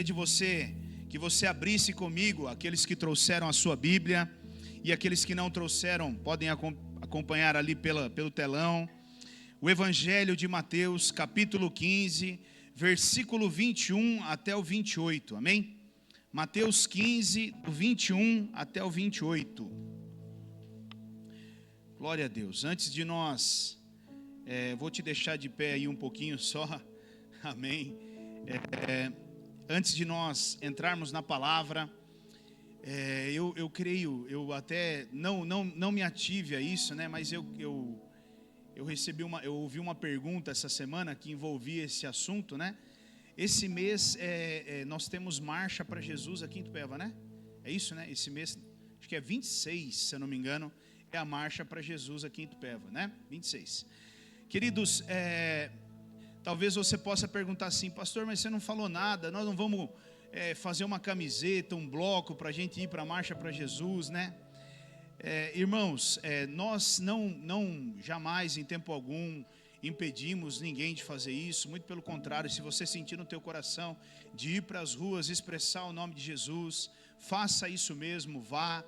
de você, que você abrisse comigo, aqueles que trouxeram a sua Bíblia, e aqueles que não trouxeram, podem acompanhar ali pelo telão, o Evangelho de Mateus, capítulo 15, versículo 21 até o 28, amém? Mateus 15, do 21 até o 28. Glória a Deus. Antes de nós, vou te deixar de pé aí um pouquinho só, amém? Antes de nós entrarmos na palavra, eu creio, eu até não me ative a isso, né? Mas eu ouvi uma pergunta essa semana que envolvia esse assunto, né? Esse mês nós temos Marcha para Jesus aqui em Itupeva, né? É isso, né? Esse mês, acho que é 26, se eu não me engano, é a Marcha para Jesus aqui em Itupeva, né? 26. Queridos, talvez você possa perguntar assim, pastor, mas você não falou nada, nós não vamos fazer uma camiseta, um bloco para a gente ir para a Marcha para Jesus, né? Irmãos, nós não jamais, em tempo algum, impedimos ninguém de fazer isso, muito pelo contrário, se você sentir no teu coração de ir para as ruas, expressar o nome de Jesus, faça isso mesmo, vá,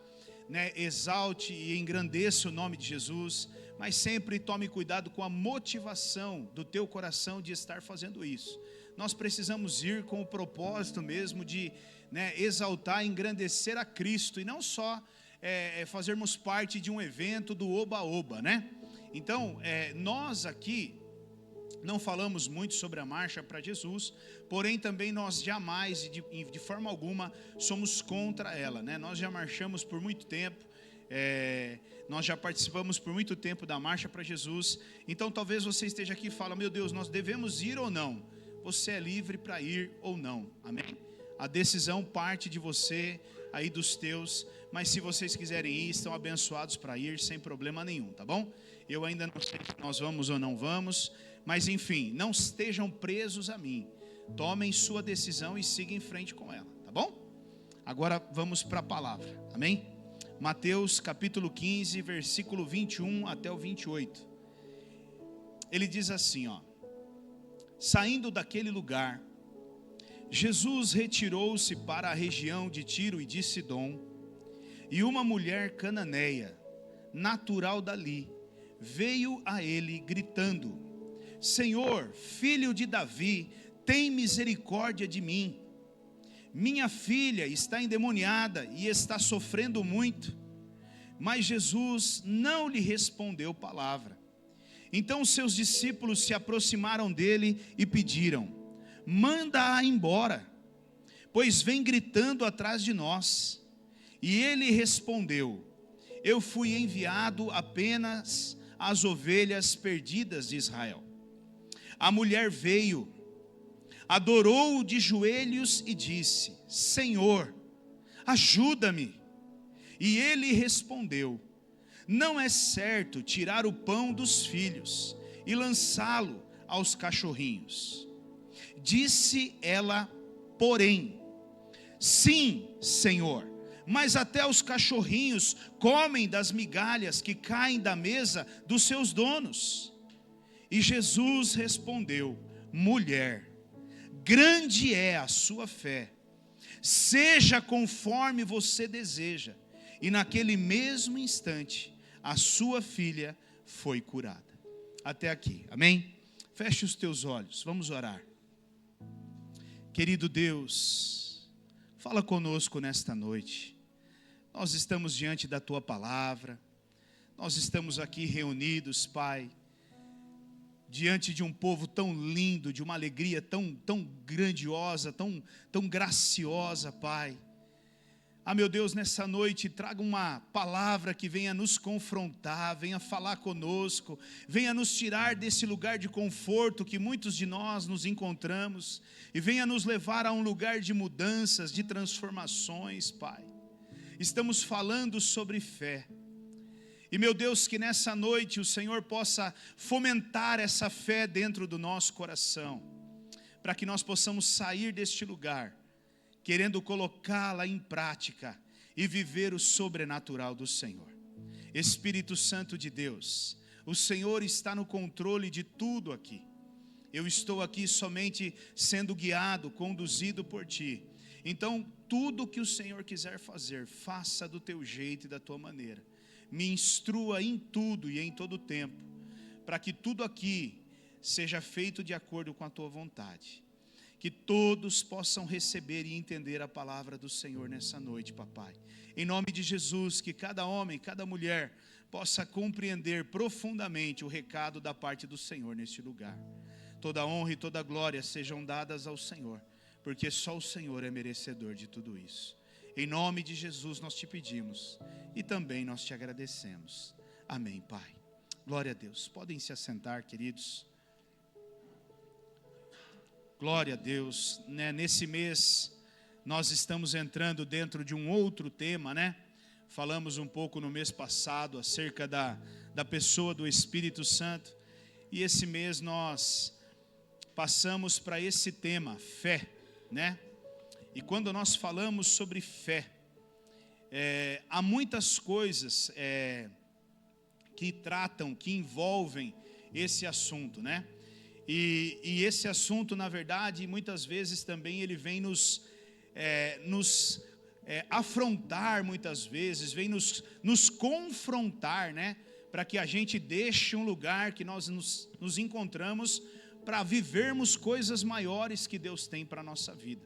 né, exalte e engrandeça o nome de Jesus, mas sempre tome cuidado com a motivação do teu coração de estar fazendo isso. Nós precisamos ir com o propósito mesmo de, né, exaltar e engrandecer a Cristo, e não só fazermos parte de um evento do oba-oba, né? Então, nós aqui não falamos muito sobre a Marcha para Jesus, porém também nós jamais, de forma alguma, somos contra ela, né? Nós já marchamos por muito tempo, nós já participamos por muito tempo da Marcha para Jesus. Então talvez você esteja aqui e fala, meu Deus, nós devemos ir ou não? Você é livre para ir ou não, amém? A decisão parte de você, aí dos teus, mas se vocês quiserem ir, estão abençoados para ir sem problema nenhum, tá bom? Eu ainda não sei se nós vamos ou não vamos, mas enfim, não estejam presos a mim, tomem sua decisão e sigam em frente com ela, tá bom? Agora vamos para a palavra, amém? Mateus capítulo 15, versículo 21 até o 28, ele diz assim, ó: saindo daquele lugar, Jesus retirou-se para a região de Tiro e de Sidom, e uma mulher cananeia, natural dali, veio a ele gritando, Senhor, filho de Davi, tem misericórdia de mim. Minha filha está endemoniada e está sofrendo muito. Mas Jesus não lhe respondeu palavra. Então seus discípulos se aproximaram dele e pediram, manda-a embora, pois vem gritando atrás de nós. E ele respondeu, eu fui enviado apenas às ovelhas perdidas de Israel. A mulher veio, adorou-o de joelhos e disse, Senhor, ajuda-me. E ele respondeu, não é certo tirar o pão dos filhos e lançá-lo aos cachorrinhos. Disse ela, porém, sim, Senhor, mas até os cachorrinhos comem das migalhas que caem da mesa dos seus donos. E Jesus respondeu, mulher, grande é a sua fé, seja conforme você deseja. E naquele mesmo instante, a sua filha foi curada. Até aqui, amém? Feche os teus olhos, vamos orar. Querido Deus, fala conosco nesta noite. Nós estamos diante da tua palavra, nós estamos aqui reunidos, Pai, diante de um povo tão lindo, de uma alegria tão grandiosa, tão graciosa, Pai. Meu Deus, nessa noite traga uma palavra que venha nos confrontar, venha falar conosco, venha nos tirar desse lugar de conforto que muitos de nós nos encontramos, e venha nos levar a um lugar de mudanças, de transformações, Pai. Estamos falando sobre fé, e meu Deus, que nessa noite o Senhor possa fomentar essa fé dentro do nosso coração, para que nós possamos sair deste lugar, querendo colocá-la em prática e viver o sobrenatural do Senhor. Espírito Santo de Deus, o Senhor está no controle de tudo aqui. Eu estou aqui somente sendo guiado, conduzido por Ti. Então, tudo que o Senhor quiser fazer, faça do Teu jeito e da Tua maneira. Me instrua em tudo e em todo tempo, para que tudo aqui seja feito de acordo com a Tua vontade. Que todos possam receber e entender a palavra do Senhor nessa noite, papai. Em nome de Jesus, que cada homem, cada mulher possa compreender profundamente o recado da parte do Senhor neste lugar. Toda honra e toda glória sejam dadas ao Senhor, porque só o Senhor é merecedor de tudo isso. Em nome de Jesus nós te pedimos e também nós te agradecemos. Amém, Pai. Glória a Deus. Podem se assentar, queridos. Glória a Deus. Nesse mês nós estamos entrando dentro de um outro tema, Falamos um pouco no mês passado acerca da pessoa do Espírito Santo. E esse mês nós passamos para esse tema, fé, E quando nós falamos sobre fé, há muitas coisas que tratam, que envolvem esse assunto, E esse assunto, na verdade, muitas vezes também ele vem nos afrontar, muitas vezes, vem nos confrontar, para que a gente deixe um lugar que nós nos encontramos para vivermos coisas maiores que Deus tem para a nossa vida,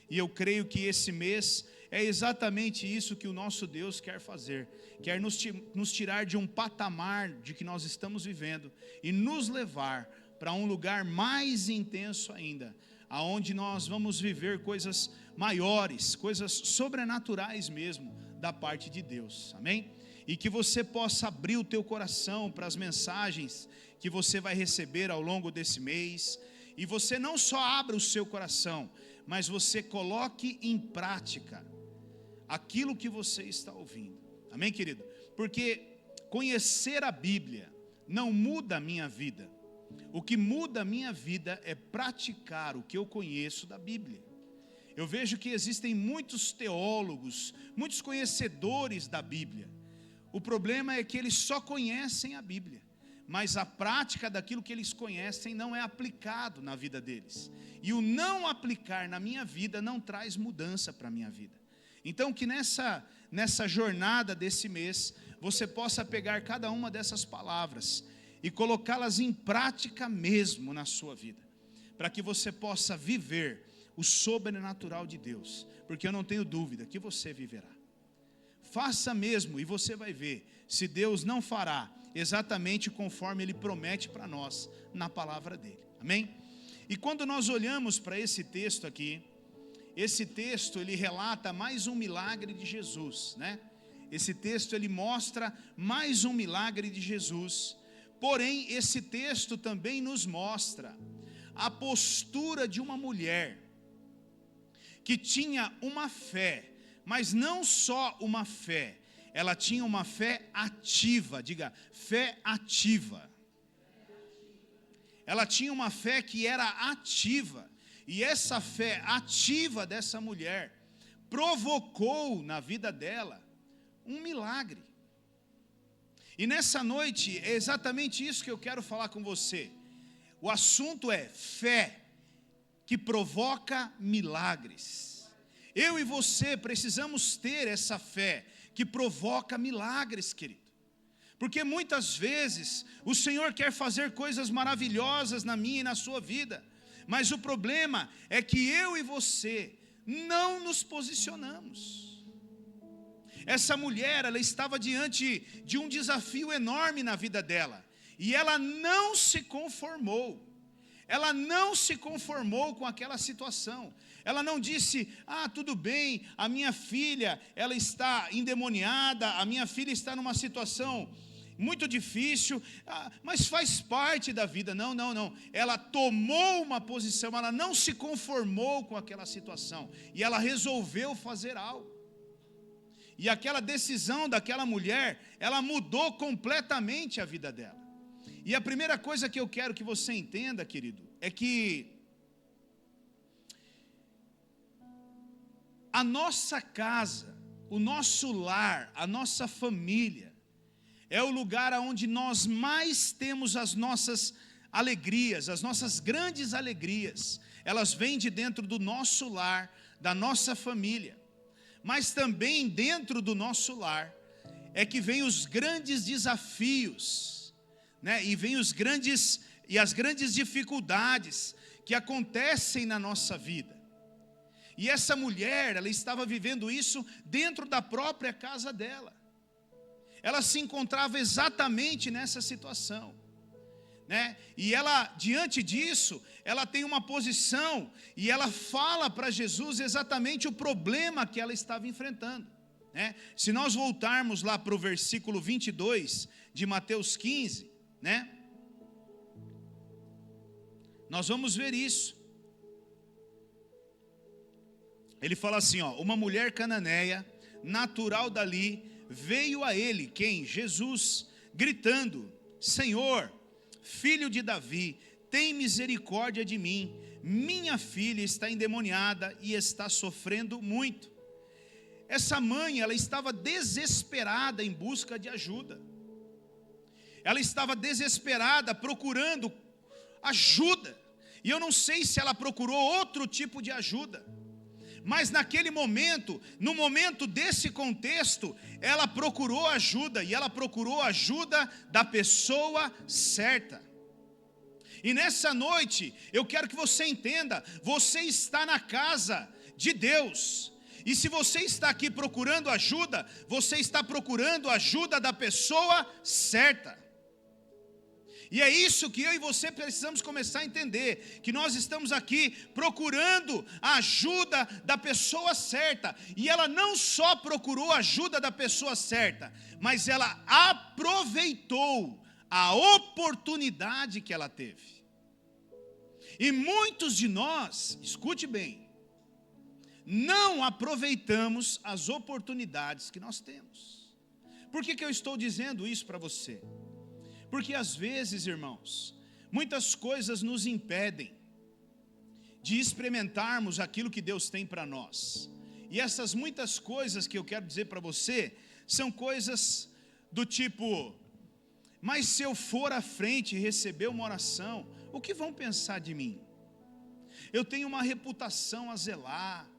E eu creio que esse mês é exatamente isso que o nosso Deus quer fazer, quer nos tirar de um patamar de que nós estamos vivendo e nos levar para um lugar mais intenso ainda, aonde nós vamos viver coisas maiores, coisas sobrenaturais mesmo, da parte de Deus, amém? E que você possa abrir o teu coração para as mensagens que você vai receber ao longo desse mês, e você não só abra o seu coração, mas você coloque em prática aquilo que você está ouvindo, amém, querido? Porque conhecer a Bíblia não muda a minha vida, o que muda a minha vida é praticar o que eu conheço da Bíblia. Eu vejo que existem muitos teólogos, muitos conhecedores da Bíblia. O problema é que eles só conhecem a Bíblia, mas a prática daquilo que eles conhecem não é aplicado na vida deles. E o não aplicar na minha vida não traz mudança para a minha vida. Então que nessa jornada desse mês, você possa pegar cada uma dessas palavras e colocá-las em prática mesmo na sua vida, para que você possa viver o sobrenatural de Deus, porque eu não tenho dúvida que você viverá. Faça mesmo e você vai ver se Deus não fará exatamente conforme Ele promete para nós na palavra dEle, amém? E quando nós olhamos para esse texto aqui, esse texto ele relata mais um milagre de Jesus, Esse texto ele mostra mais um milagre de Jesus. Porém, esse texto também nos mostra a postura de uma mulher que tinha uma fé, mas não só uma fé, ela tinha uma fé ativa, diga, fé ativa. Ela tinha uma fé que era ativa, e essa fé ativa dessa mulher provocou na vida dela um milagre. E nessa noite, é exatamente isso que eu quero falar com você. O assunto é fé que provoca milagres. Eu e você precisamos ter essa fé que provoca milagres, querido. Porque muitas vezes o Senhor quer fazer coisas maravilhosas na minha e na sua vida. Mas o problema é que eu e você não nos posicionamos. Essa mulher, ela estava diante de um desafio enorme na vida dela, e ela não se conformou. Ela não se conformou com aquela situação. Ela não disse: tudo bem, a minha filha, ela está endemoniada, a minha filha está numa situação muito difícil, mas faz parte da vida. Não. Ela tomou uma posição, ela não se conformou com aquela situação, e ela resolveu fazer algo. E aquela decisão daquela mulher, ela mudou completamente a vida dela. E a primeira coisa que eu quero que você entenda, querido, é que a nossa casa, o nosso lar, a nossa família, é o lugar onde nós mais temos as nossas alegrias, as nossas grandes alegrias, elas vêm de dentro do nosso lar, da nossa família. Mas também dentro do nosso lar é que vem os grandes desafios, né? E vem as grandes dificuldades que acontecem na nossa vida. E essa mulher, ela estava vivendo isso dentro da própria casa dela. Ela se encontrava exatamente nessa situação, né? E ela, diante disso, ela tem uma posição e ela fala para Jesus exatamente o problema que ela estava enfrentando, né? Se nós voltarmos lá para o versículo 22 de Mateus 15, né? Nós vamos ver isso. Ele fala assim, ó: uma mulher cananeia, natural dali, veio a ele, quem? Jesus, gritando: Senhor, filho de Davi, tem misericórdia de mim, minha filha está endemoniada e está sofrendo muito. Essa mãe, ela estava desesperada em busca de ajuda. Ela estava desesperada procurando ajuda. E eu não sei se ela procurou outro tipo de ajuda, mas naquele momento, no momento desse contexto, ela procurou ajuda, e ela procurou ajuda da pessoa certa. E nessa noite, eu quero que você entenda, você está na casa de Deus, e se você está aqui procurando ajuda, você está procurando ajuda da pessoa certa. E é isso que eu e você precisamos começar a entender, que nós estamos aqui procurando a ajuda da pessoa certa, e ela não só procurou a ajuda da pessoa certa, mas ela aproveitou a oportunidade que ela teve. E muitos de nós, escute bem, não aproveitamos as oportunidades que nós temos. Por que eu estou dizendo isso para você? Porque às vezes, irmãos, muitas coisas nos impedem de experimentarmos aquilo que Deus tem para nós. E essas muitas coisas que eu quero dizer para você, são coisas do tipo: mas se eu for à frente e receber uma oração, o que vão pensar de mim? Eu tenho uma reputação a zelar.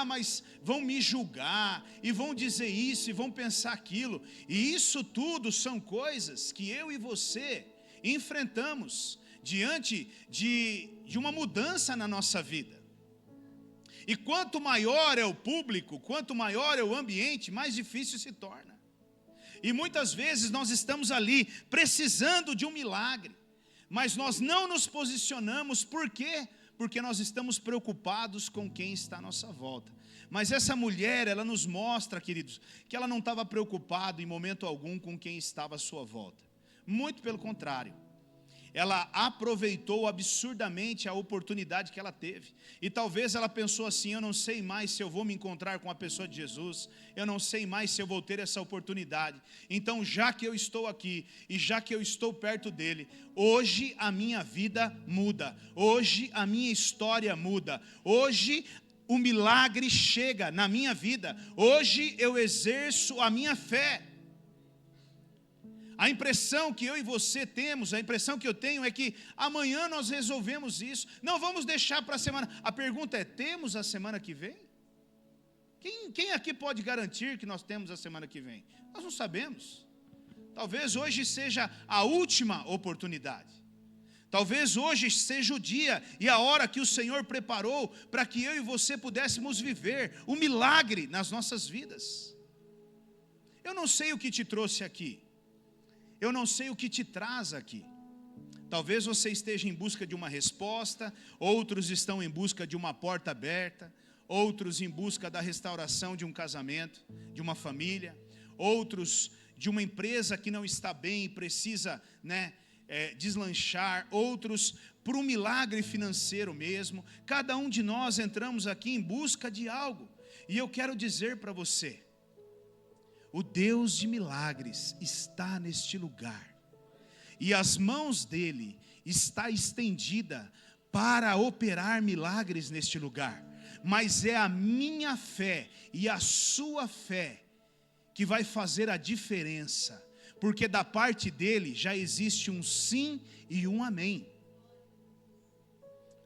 Mas vão me julgar, e vão dizer isso, e vão pensar aquilo. E isso tudo são coisas que eu e você enfrentamos diante de uma mudança na nossa vida. E quanto maior é o público, quanto maior é o ambiente, mais difícil se torna. E muitas vezes nós estamos ali precisando de um milagre, mas nós não nos posicionamos. Por quê? Porque nós estamos preocupados com quem está à nossa volta. Mas essa mulher, ela nos mostra, queridos, que ela não estava preocupada em momento algum com quem estava à sua volta. Muito pelo contrário. Ela aproveitou absurdamente a oportunidade que ela teve. E talvez ela pensou assim: eu não sei mais se eu vou me encontrar com a pessoa de Jesus, eu não sei mais se eu vou ter essa oportunidade. Então, já que eu estou aqui, e já que eu estou perto dele, hoje a minha vida muda, hoje a minha história muda, hoje o milagre chega na minha vida, hoje eu exerço a minha fé. A impressão que eu e você temos, a impressão que eu tenho é que amanhã nós resolvemos isso, não vamos deixar para a semana. A pergunta é: temos a semana que vem? Quem aqui pode garantir que nós temos a semana que vem? Nós não sabemos. Talvez hoje seja a última oportunidade. Talvez hoje seja o dia e a hora que o Senhor preparou para que eu e você pudéssemos viver o milagre nas nossas vidas. Eu não sei o que te trouxe aqui. Eu não sei o que te traz aqui. Talvez você esteja em busca de uma resposta, outros estão em busca de uma porta aberta, outros em busca da restauração de um casamento, de uma família, outros de uma empresa que não está bem e precisa, deslanchar, outros por um milagre financeiro mesmo. Cada um de nós entramos aqui em busca de algo, e eu quero dizer para você: o Deus de milagres está neste lugar, e as mãos dele está estendida para operar milagres neste lugar. Mas é a minha fé e a sua fé que vai fazer a diferença, porque da parte dele já existe um sim e um amém.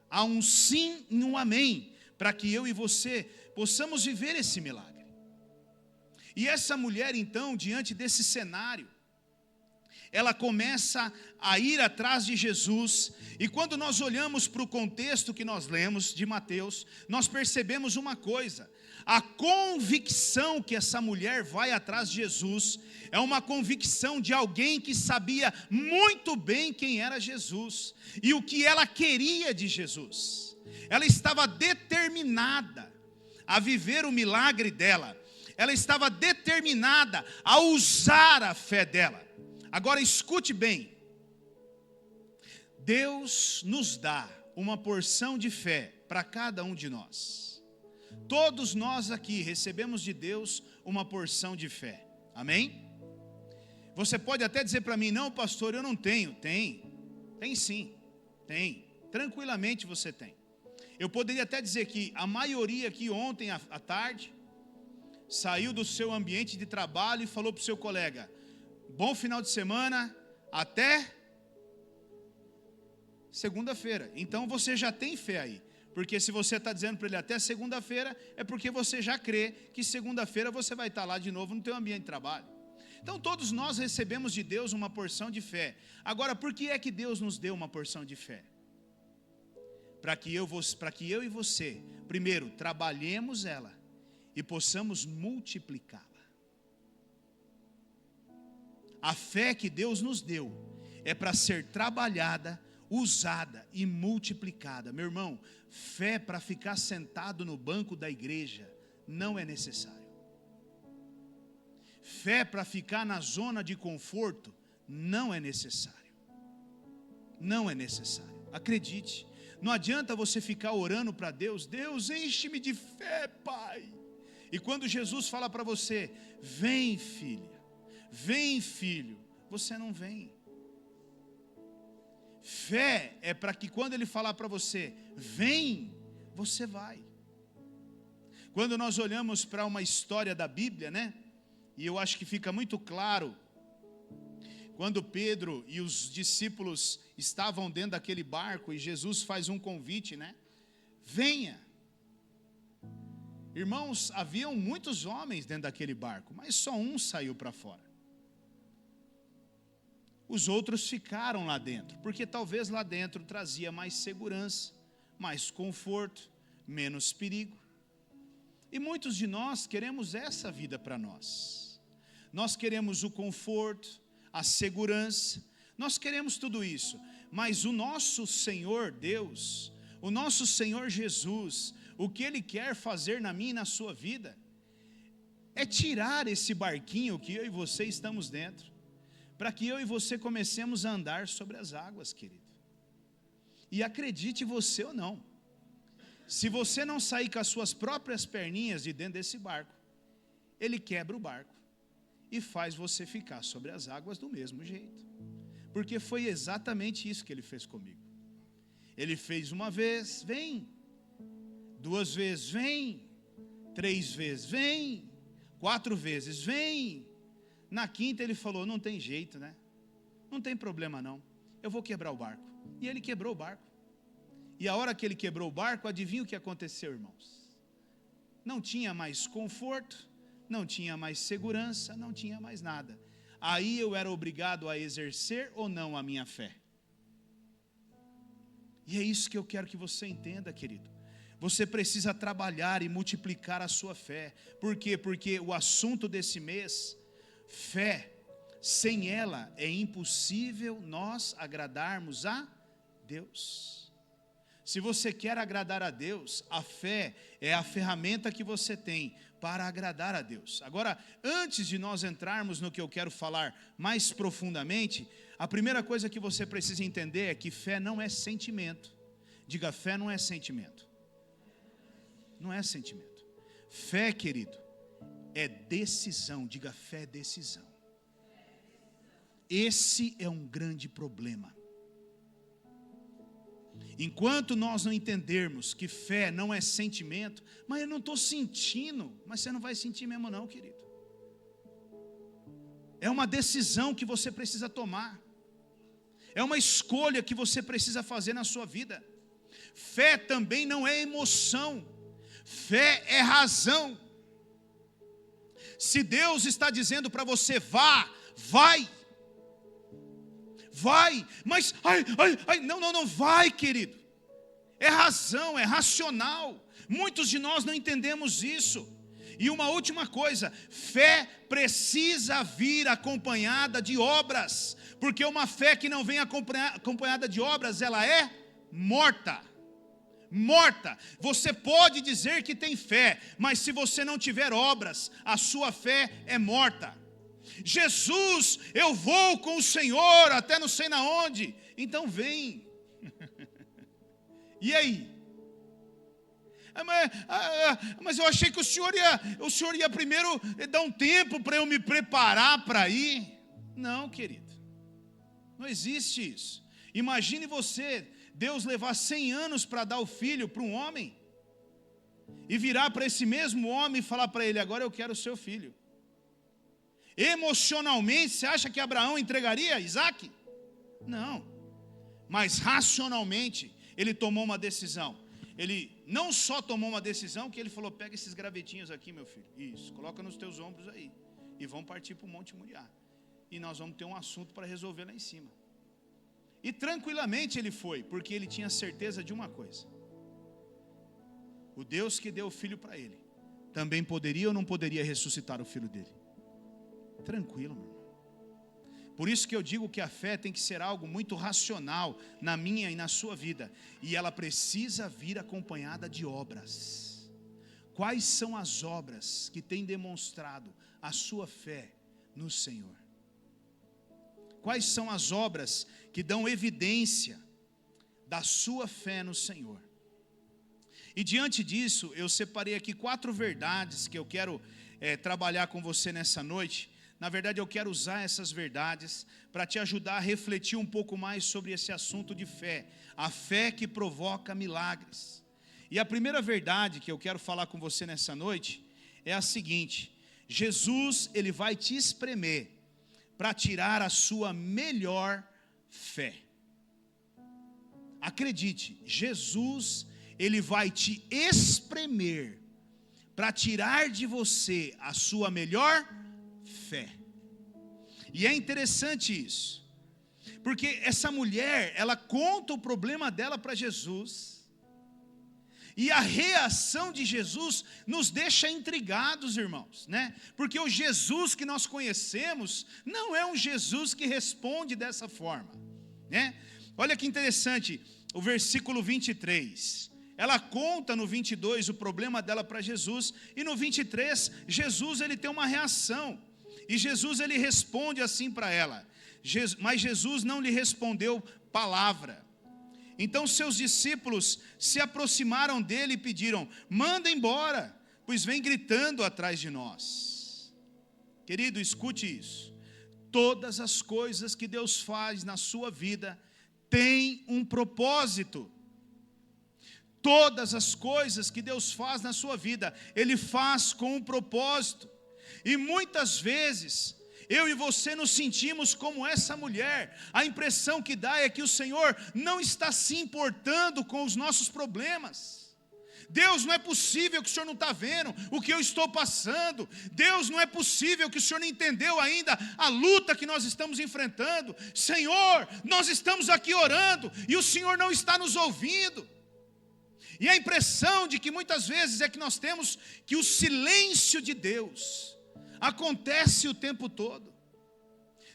Há um sim e um amém, para que eu e você possamos viver esse milagre. E essa mulher então, diante desse cenário, ela começa a ir atrás de Jesus, e quando nós olhamos para o contexto que nós lemos de Mateus, nós percebemos uma coisa: a convicção que essa mulher vai atrás de Jesus, é uma convicção de alguém que sabia muito bem quem era Jesus, e o que ela queria de Jesus. Ela estava determinada a viver o milagre dela, ela estava determinada a usar a fé dela. Agora escute bem, Deus nos dá uma porção de fé para cada um de nós. Todos nós aqui recebemos de Deus uma porção de fé, amém? Você pode até dizer para mim: não, pastor, eu não tenho. Tem sim, tem, tranquilamente você tem. Eu poderia até dizer que a maioria aqui ontem à tarde saiu do seu ambiente de trabalho e falou para o seu colega: bom final de semana, até segunda-feira. Então você já tem fé aí, porque se você está dizendo para ele até segunda-feira, é porque você já crê que segunda-feira você vai estar lá de novo no teu ambiente de trabalho. Então todos nós recebemos de Deus uma porção de fé. Agora, por que é que Deus nos deu uma porção de fé? Para que eu e você, primeiro, trabalhemos ela e possamos multiplicá-la. A fé que Deus nos deu é para ser trabalhada, usada e multiplicada. Meu irmão, fé para ficar sentado no banco da igreja não é necessário. Fé para ficar na zona de conforto não é necessário. Não é necessário. Acredite, não adianta você ficar orando para Deus: Deus, enche-me de fé, Pai. E quando Jesus fala para você: vem, filha, vem, filho, você não vem. Fé é para que quando ele falar para você: vem, você vai. Quando nós olhamos para uma história da Bíblia, né? E eu acho que fica muito claro, quando Pedro e os discípulos estavam dentro daquele barco e Jesus faz um convite, né? Venha. Irmãos, haviam muitos homens dentro daquele barco, mas só um saiu para fora. Os outros ficaram lá dentro, porque talvez lá dentro trazia mais segurança, mais conforto, menos perigo. E muitos de nós queremos essa vida para nós. Nós queremos o conforto, a segurança, nós queremos tudo isso. Mas o nosso Senhor Deus, o nosso Senhor Jesus, o que Ele quer fazer na minha e na sua vida, é tirar esse barquinho que eu e você estamos dentro, para que eu e você comecemos a andar sobre as águas, querido. E acredite você ou não, se você não sair com as suas próprias perninhas de dentro desse barco, ele quebra o barco e faz você ficar sobre as águas do mesmo jeito. Porque foi exatamente isso que ele fez comigo. Ele fez uma vez, vem. 2 vezes, vem. 3 vezes, vem. 4 vezes, vem. Na quinta ele falou: não tem jeito, né? Não tem problema não, eu vou quebrar o barco. E ele quebrou o barco. E a hora que ele quebrou o barco, adivinha o que aconteceu, irmãos? Não tinha mais conforto, não tinha mais segurança, não tinha mais nada. Aí eu era obrigado a exercer ou não a minha fé. E é isso que eu quero que você entenda, querido. Você precisa trabalhar e multiplicar a sua fé. Por quê? Porque o assunto desse mês, fé, sem ela é impossível nós agradarmos a Deus. Se você quer agradar a Deus, a fé é a ferramenta que você tem para agradar a Deus. Agora, antes de nós entrarmos no que eu quero falar mais profundamente, a primeira coisa que você precisa entender é que fé não é sentimento. Diga: fé não é sentimento. Não é sentimento. Fé, querido, é decisão. Diga: fé é decisão. Esse é um grande problema. Enquanto nós não entendermos que fé não é sentimento, mas eu não estou sentindo, mas você não vai sentir mesmo não, querido. É uma decisão que você precisa tomar. É uma escolha que você precisa fazer na sua vida. Fé também não é emoção. Fé é razão. Se Deus está dizendo para você, vá, vai. Vai, mas, não, vai, querido. É razão, é racional. Muitos de nós não entendemos isso. E uma última coisa, fé precisa vir acompanhada de obras, porque uma fé que não vem acompanhada de obras, ela é morta. Morta. Você pode dizer que tem fé, mas se você não tiver obras, a sua fé é morta. Jesus, eu vou com o Senhor até não sei na onde, então vem. E aí? Mas eu achei que o senhor ia primeiro dar um tempo para eu me preparar para ir. Não, querido, não existe isso. Imagine você, Deus levar 100 anos para dar o filho para um homem, e virar para esse mesmo homem e falar para ele, agora eu quero o seu filho. Emocionalmente, você acha que Abraão entregaria Isaac? Não, mas racionalmente, ele tomou uma decisão. Ele não só tomou uma decisão, que ele falou, pega esses gravetinhos aqui, meu filho, isso, coloca nos teus ombros aí, e vamos partir para o Monte Moriá, e nós vamos ter um assunto para resolver lá em cima. E tranquilamente ele foi, porque ele tinha certeza de uma coisa, o Deus que deu o filho para ele, também poderia ou não poderia ressuscitar o filho dele. Tranquilo, meu irmão. Por isso que eu digo que a fé tem que ser algo muito racional na minha e na sua vida. E ela precisa vir acompanhada de obras. Quais são as obras que têm demonstrado a sua fé no Senhor? Quais são as obras que dão evidência da sua fé no Senhor? E diante disso, eu separei aqui 4 verdades que eu quero trabalhar com você nessa noite. Na verdade, eu quero usar essas verdades para te ajudar a refletir um pouco mais sobre esse assunto de fé. A fé que provoca milagres. E a primeira verdade que eu quero falar com você nessa noite é a seguinte: Jesus, ele vai te espremer para tirar a sua melhor fé. Acredite, Jesus, ele vai te espremer para tirar de você a sua melhor fé. E é interessante isso, porque essa mulher, ela conta o problema dela para Jesus, e a reação de Jesus nos deixa intrigados, irmãos, né? Porque o Jesus que nós conhecemos não é um Jesus que responde dessa forma, né? Olha que interessante, o versículo 23. Ela conta no 22 o problema dela para Jesus, e no 23 Jesus, ele tem uma reação. E Jesus, ele responde assim para ela, mas Jesus não lhe respondeu palavra. Então seus discípulos se aproximaram dele e pediram, manda embora, pois vem gritando atrás de nós. Querido, escute isso. Todas as coisas que Deus faz na sua vida têm um propósito. Todas as coisas que Deus faz na sua vida, Ele faz com um propósito. E muitas vezes, eu e você nos sentimos como essa mulher. A impressão que dá é que o Senhor não está se importando com os nossos problemas. Deus, não é possível que o Senhor não está vendo o que eu estou passando. Deus, não é possível que o Senhor não entendeu ainda a luta que nós estamos enfrentando. Senhor, nós estamos aqui orando e o Senhor não está nos ouvindo. E a impressão de que muitas vezes é que nós temos que o silêncio de Deus acontece o tempo todo.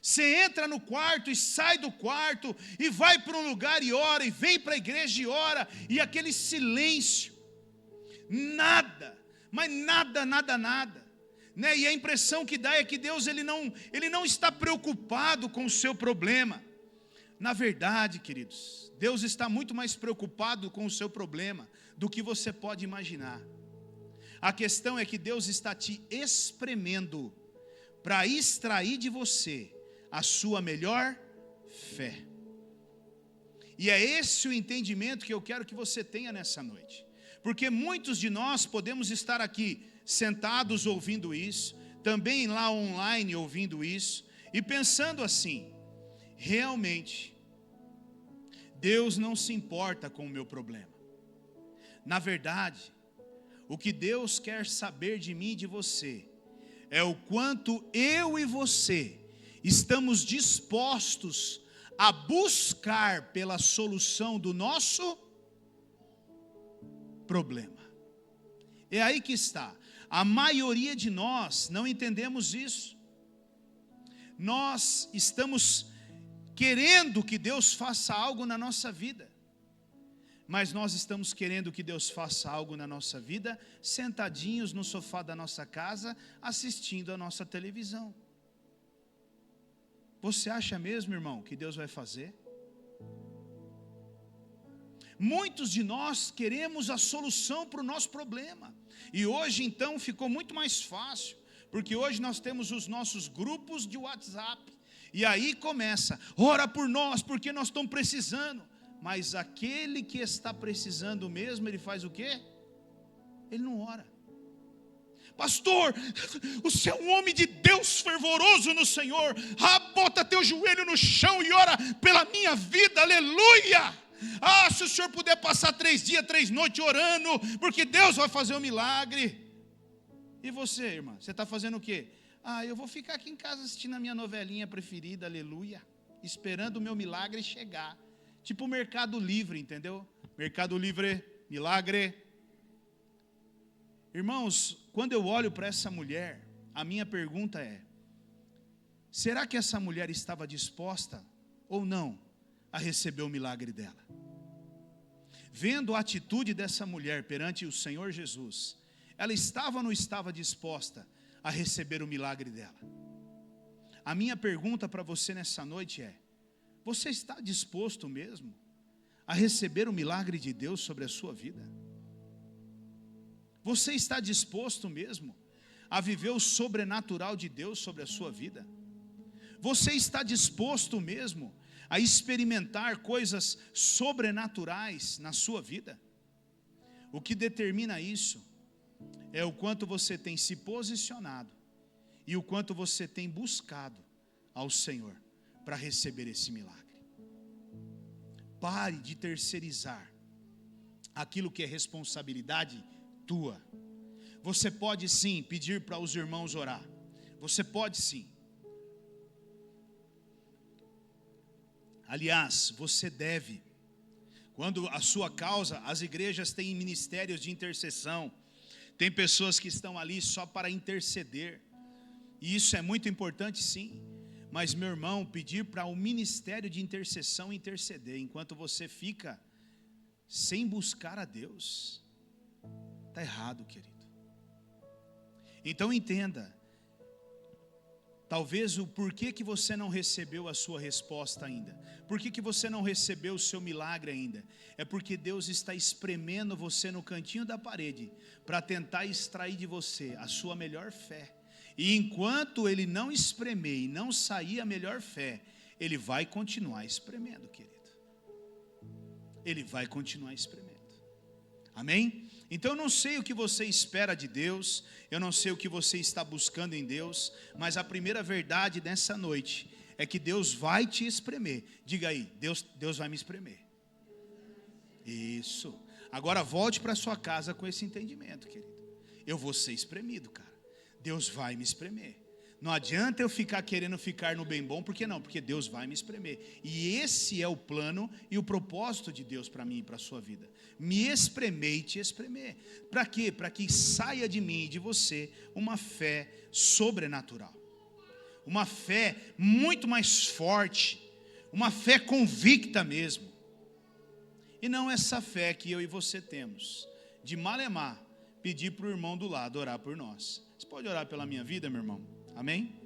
Você entra no quarto e sai do quarto, e vai para um lugar e ora, e vem para a igreja e ora, e aquele silêncio, nada, mas nada, né? E a impressão que dá é que Deus, ele não está preocupado com o seu problema. Na verdade, queridos, Deus está muito mais preocupado com o seu problema do que você pode imaginar. A questão é que Deus está te espremendo para extrair de você a sua melhor fé. E é esse o entendimento que eu quero que você tenha nessa noite. Porque muitos de nós podemos estar aqui sentados ouvindo isso, também lá online ouvindo isso, e pensando assim: realmente, Deus não se importa com o meu problema. Na verdade, o que Deus quer saber de mim e de você é o quanto eu e você estamos dispostos a buscar pela solução do nosso problema. É aí que está. A maioria de nós não entendemos isso. Nós estamos querendo que Deus faça algo na nossa vida, mas nós estamos querendo que Deus faça algo na nossa vida sentadinhos no sofá da nossa casa, assistindo a nossa televisão. Você acha mesmo, irmão, que Deus vai fazer? Muitos de nós queremos a solução para o nosso problema, e hoje então ficou muito mais fácil, porque hoje nós temos os nossos grupos de WhatsApp, e aí começa: ora por nós, porque nós estamos precisando. Mas aquele que está precisando mesmo, ele faz o quê? Ele não ora. Pastor, você é um homem de Deus fervoroso no Senhor. Bota teu joelho no chão e ora pela minha vida, aleluia. Se o senhor puder passar 3 dias, 3 noites orando, porque Deus vai fazer um milagre. E você, irmã, você está fazendo o quê? Eu vou ficar aqui em casa assistindo a minha novelinha preferida, aleluia, esperando o meu milagre chegar. Tipo o Mercado Livre, entendeu? Mercado Livre, milagre. Irmãos, quando eu olho para essa mulher, a minha pergunta é: será que essa mulher estava disposta ou não a receber o milagre dela? Vendo a atitude dessa mulher perante o Senhor Jesus, ela estava ou não estava disposta a receber o milagre dela? A minha pergunta para você nessa noite é: você está disposto mesmo a receber o milagre de Deus sobre a sua vida? Você está disposto mesmo a viver o sobrenatural de Deus sobre a sua vida? Você está disposto mesmo a experimentar coisas sobrenaturais na sua vida? O que determina isso é o quanto você tem se posicionado e o quanto você tem buscado ao Senhor para receber esse milagre. Pare de terceirizar aquilo que é responsabilidade tua. Você pode sim pedir para os irmãos orar. Você pode sim. Aliás, você deve. Quando a sua causa, as igrejas têm ministérios de intercessão. Tem pessoas que estão ali só para interceder. E isso é muito importante sim. Mas, meu irmão, pedir para o ministério de intercessão interceder, enquanto você fica sem buscar a Deus, está errado, querido. Então entenda, talvez o porquê que você não recebeu a sua resposta ainda, por que você não recebeu o seu milagre ainda, é porque Deus está espremendo você no cantinho da parede, para tentar extrair de você a sua melhor fé. E enquanto Ele não espremer e não sair a melhor fé, Ele vai continuar espremendo, querido. Ele vai continuar espremendo. Amém? Então eu não sei o que você espera de Deus, eu não sei o que você está buscando em Deus, mas a primeira verdade nessa noite é que Deus vai te espremer. Diga aí: Deus vai me espremer. Isso. Agora volte para sua casa com esse entendimento, querido. Eu vou ser espremido, cara. Deus vai me espremer. Não adianta eu ficar querendo ficar no bem bom, porque não? Porque Deus vai me espremer. E esse é o plano e o propósito de Deus para mim e para a sua vida. Me espremer e te espremer. Para quê? Para que saia de mim e de você uma fé sobrenatural. Uma fé muito mais forte. Uma fé convicta mesmo. E não essa fé que eu e você temos, de malemar, pedir para o irmão do lado orar por nós. Você pode orar pela minha vida, meu irmão? Amém?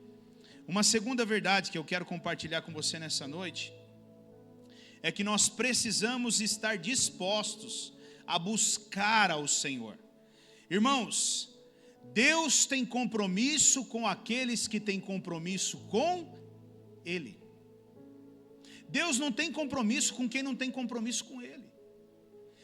Uma segunda verdade que eu quero compartilhar com você nessa noite é que nós precisamos estar dispostos a buscar ao Senhor. Irmãos, Deus tem compromisso com aqueles que têm compromisso com Ele. Deus não tem compromisso com quem não tem compromisso com Ele.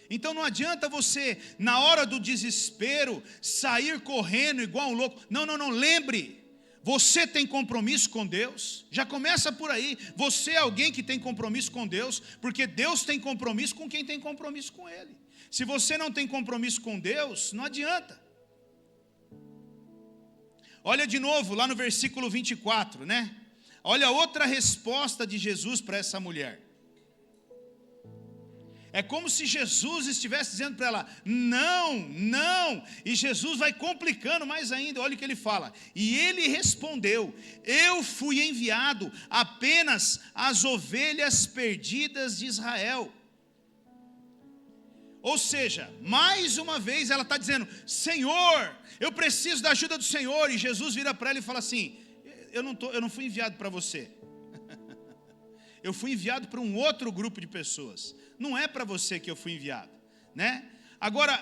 Então não adianta você, na hora do desespero, sair correndo igual um louco. Não, lembre, Você tem compromisso com Deus? Já começa por aí. Você é alguém que tem compromisso com Deus, porque Deus tem compromisso com quem tem compromisso com Ele. Se você não tem compromisso com Deus, não adianta. Olha de novo lá no versículo 24, né? Olha outra resposta de Jesus para essa mulher. É como se Jesus estivesse dizendo para ela, não, não. E Jesus vai complicando mais ainda, olha o que ele fala. E ele respondeu, eu fui enviado apenas às ovelhas perdidas de Israel. Ou seja, mais uma vez ela está dizendo, Senhor, eu preciso da ajuda do Senhor. E Jesus vira para ela e fala assim, eu não fui enviado para você. Eu fui enviado para um outro grupo de pessoas. Não é para você que eu fui enviado, né? Agora,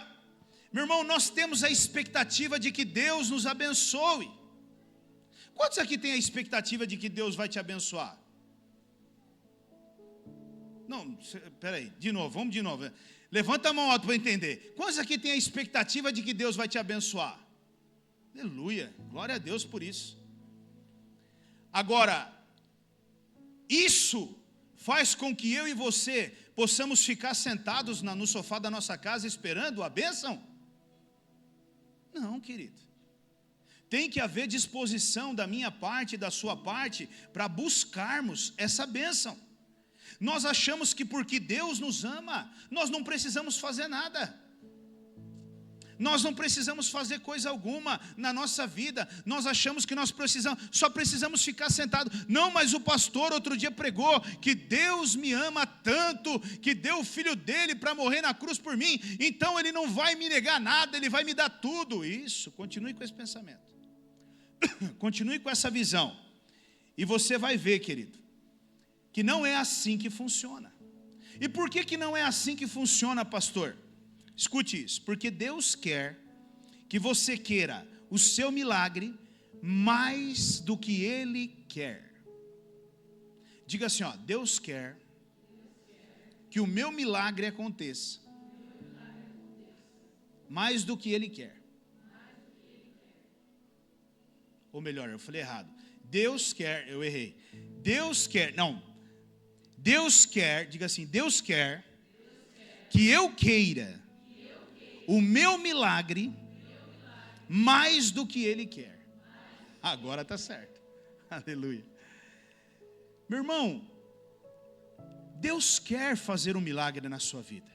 meu irmão, nós temos a expectativa de que Deus nos abençoe. Quantos aqui têm a expectativa de que Deus vai te abençoar? Não, peraí, de novo, vamos de novo. Levanta a mão alto para entender. Quantos aqui têm a expectativa de que Deus vai te abençoar? Aleluia, glória a Deus por isso. Agora, isso faz com que eu e você possamos ficar sentados no sofá da nossa casa esperando a bênção? Não, querido. Tem que haver disposição da minha parte e da sua parte para buscarmos essa bênção. Nós achamos que porque Deus nos ama, nós não precisamos fazer nada. Nós não precisamos fazer coisa alguma na nossa vida. Nós achamos que nós só precisamos ficar sentados. Não, mas o pastor outro dia pregou que Deus me ama tanto, que deu o filho dele para morrer na cruz por mim, então ele não vai me negar nada, ele vai me dar tudo. Isso, continue com esse pensamento. Continue com essa visão. E você vai ver, querido, que não é assim que funciona. E por que não é assim que funciona, pastor? Escute isso, porque Deus quer que você queira o seu milagre mais do que Ele quer. Diga assim, ó, Deus quer que o meu milagre aconteça mais do que Ele quer. Ou melhor, eu falei errado. Deus quer, eu errei. Deus quer, diga assim, Deus quer que eu queira o meu milagre mais do que Ele quer. Agora está certo. Aleluia. Meu irmão, Deus quer fazer um milagre na sua vida.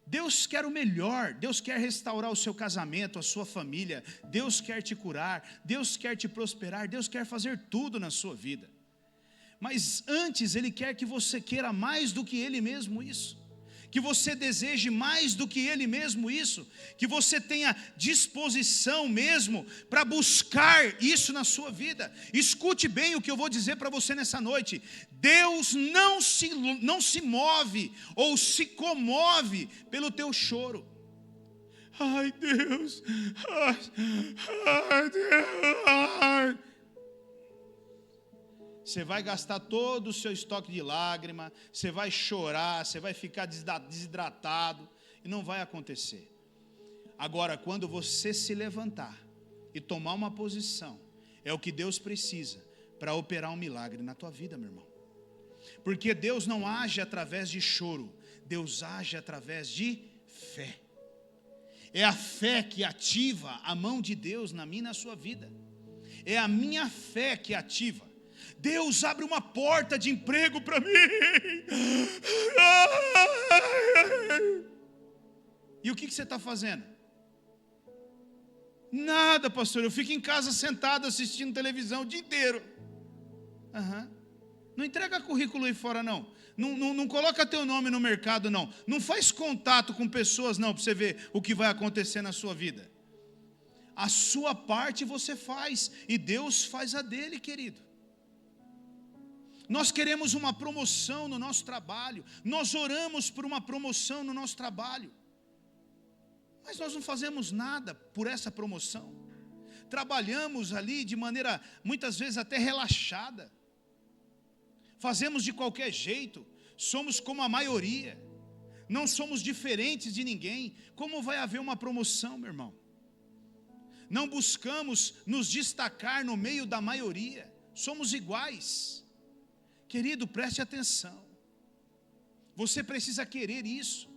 Deus quer o melhor. Deus quer restaurar o seu casamento, a sua família. Deus quer te curar. Deus quer te prosperar. Deus quer fazer tudo na sua vida. Mas antes Ele quer que você queira mais do que Ele mesmo isso. Que você deseje mais do que Ele mesmo isso, que você tenha disposição mesmo para buscar isso na sua vida. Escute bem o que eu vou dizer para você nessa noite. Deus não se move ou se comove pelo teu choro. Ai Deus, ai Deus. Você vai gastar todo o seu estoque de lágrima, você vai chorar, você vai ficar desidratado, e não vai acontecer. Agora, quando você se levantar e tomar uma posição, é o que Deus precisa para operar um milagre na tua vida, meu irmão. Porque Deus não age através de choro, Deus age através de fé. É a fé que ativa a mão de Deus na minha e na sua vida. É a minha fé que ativa. Deus abre uma porta de emprego para mim. E o que você está fazendo? Nada, pastor, eu fico em casa sentado assistindo televisão o dia inteiro. Não entrega currículo aí fora não. Não coloca teu nome no mercado não. Não faz contato com pessoas não, para você ver o que vai acontecer na sua vida. A sua parte você faz, e Deus faz a dele, querido. Nós queremos uma promoção no nosso trabalho, nós oramos por uma promoção no nosso trabalho, mas nós não fazemos nada por essa promoção. Trabalhamos ali de maneira muitas vezes até relaxada, fazemos de qualquer jeito, somos como a maioria, não somos diferentes de ninguém. Como vai haver uma promoção, meu irmão? não buscamos nos destacar no meio da maioria, somos iguais. Querido, preste atenção, você precisa querer isso,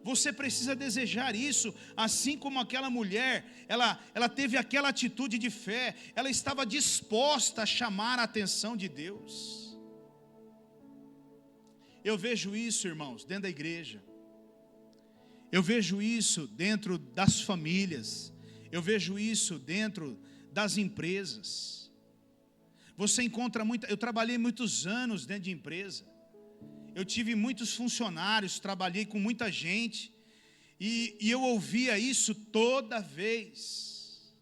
você precisa desejar isso, assim como aquela mulher, ela teve aquela atitude de fé, ela estava disposta a chamar a atenção de Deus. Eu vejo isso, irmãos, dentro da igreja, eu vejo isso dentro das famílias, eu vejo isso dentro das empresas. Você encontra eu trabalhei muitos anos dentro de empresa, eu tive muitos funcionários, trabalhei com muita gente, e eu ouvia isso toda vez.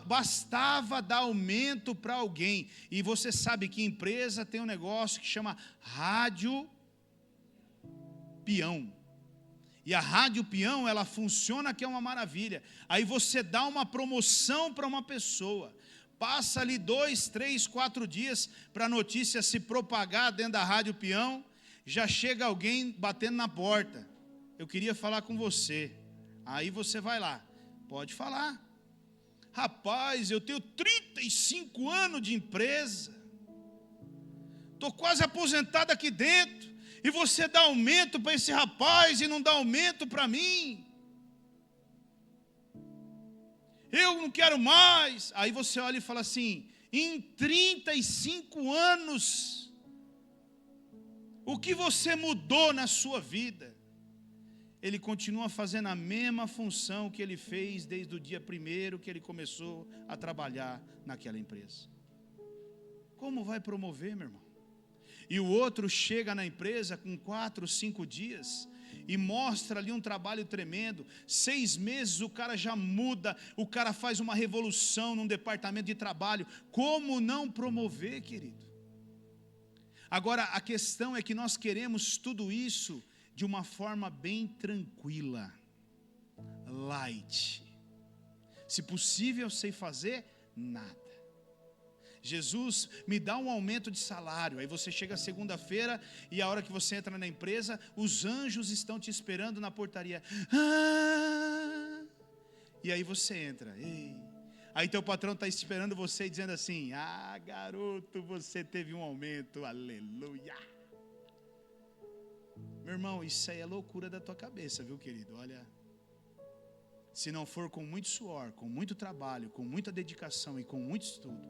Bastava dar aumento para alguém, e você sabe que empresa tem um negócio que chama rádio peão, e a rádio peão, ela funciona que é uma maravilha. Aí você dá uma promoção para uma pessoa, passa ali 2, 3, 4 dias para a notícia se propagar dentro da rádio peão, já chega alguém batendo na porta, eu queria falar com você. Aí você vai lá, pode falar. Rapaz, eu tenho 35 anos de empresa, estou quase aposentado aqui dentro, e você dá aumento para esse rapaz e não dá aumento para mim. Eu não quero mais. Aí você olha e fala assim, em 35 anos, o que você mudou na sua vida? Ele continua fazendo a mesma função que ele fez desde o dia primeiro que ele começou a trabalhar naquela empresa. Como vai promover, meu irmão? E o outro chega na empresa com 4, 5 dias e mostra ali um trabalho tremendo. 6 meses o cara já muda, o cara faz uma revolução num departamento de trabalho. Como não promover, querido? Agora, a questão é que nós queremos tudo isso de uma forma bem tranquila, light. Se possível, sem fazer nada. Jesus, me dá um aumento de salário. Aí você chega segunda-feira e a hora que você entra na empresa, os anjos estão te esperando na portaria. E aí você entra. Ei. Aí teu patrão está esperando você dizendo assim, garoto, você teve um aumento, aleluia. Meu irmão, isso aí é loucura da tua cabeça, viu, querido? Olha, se não for com muito suor, com muito trabalho, com muita dedicação e com muito estudo,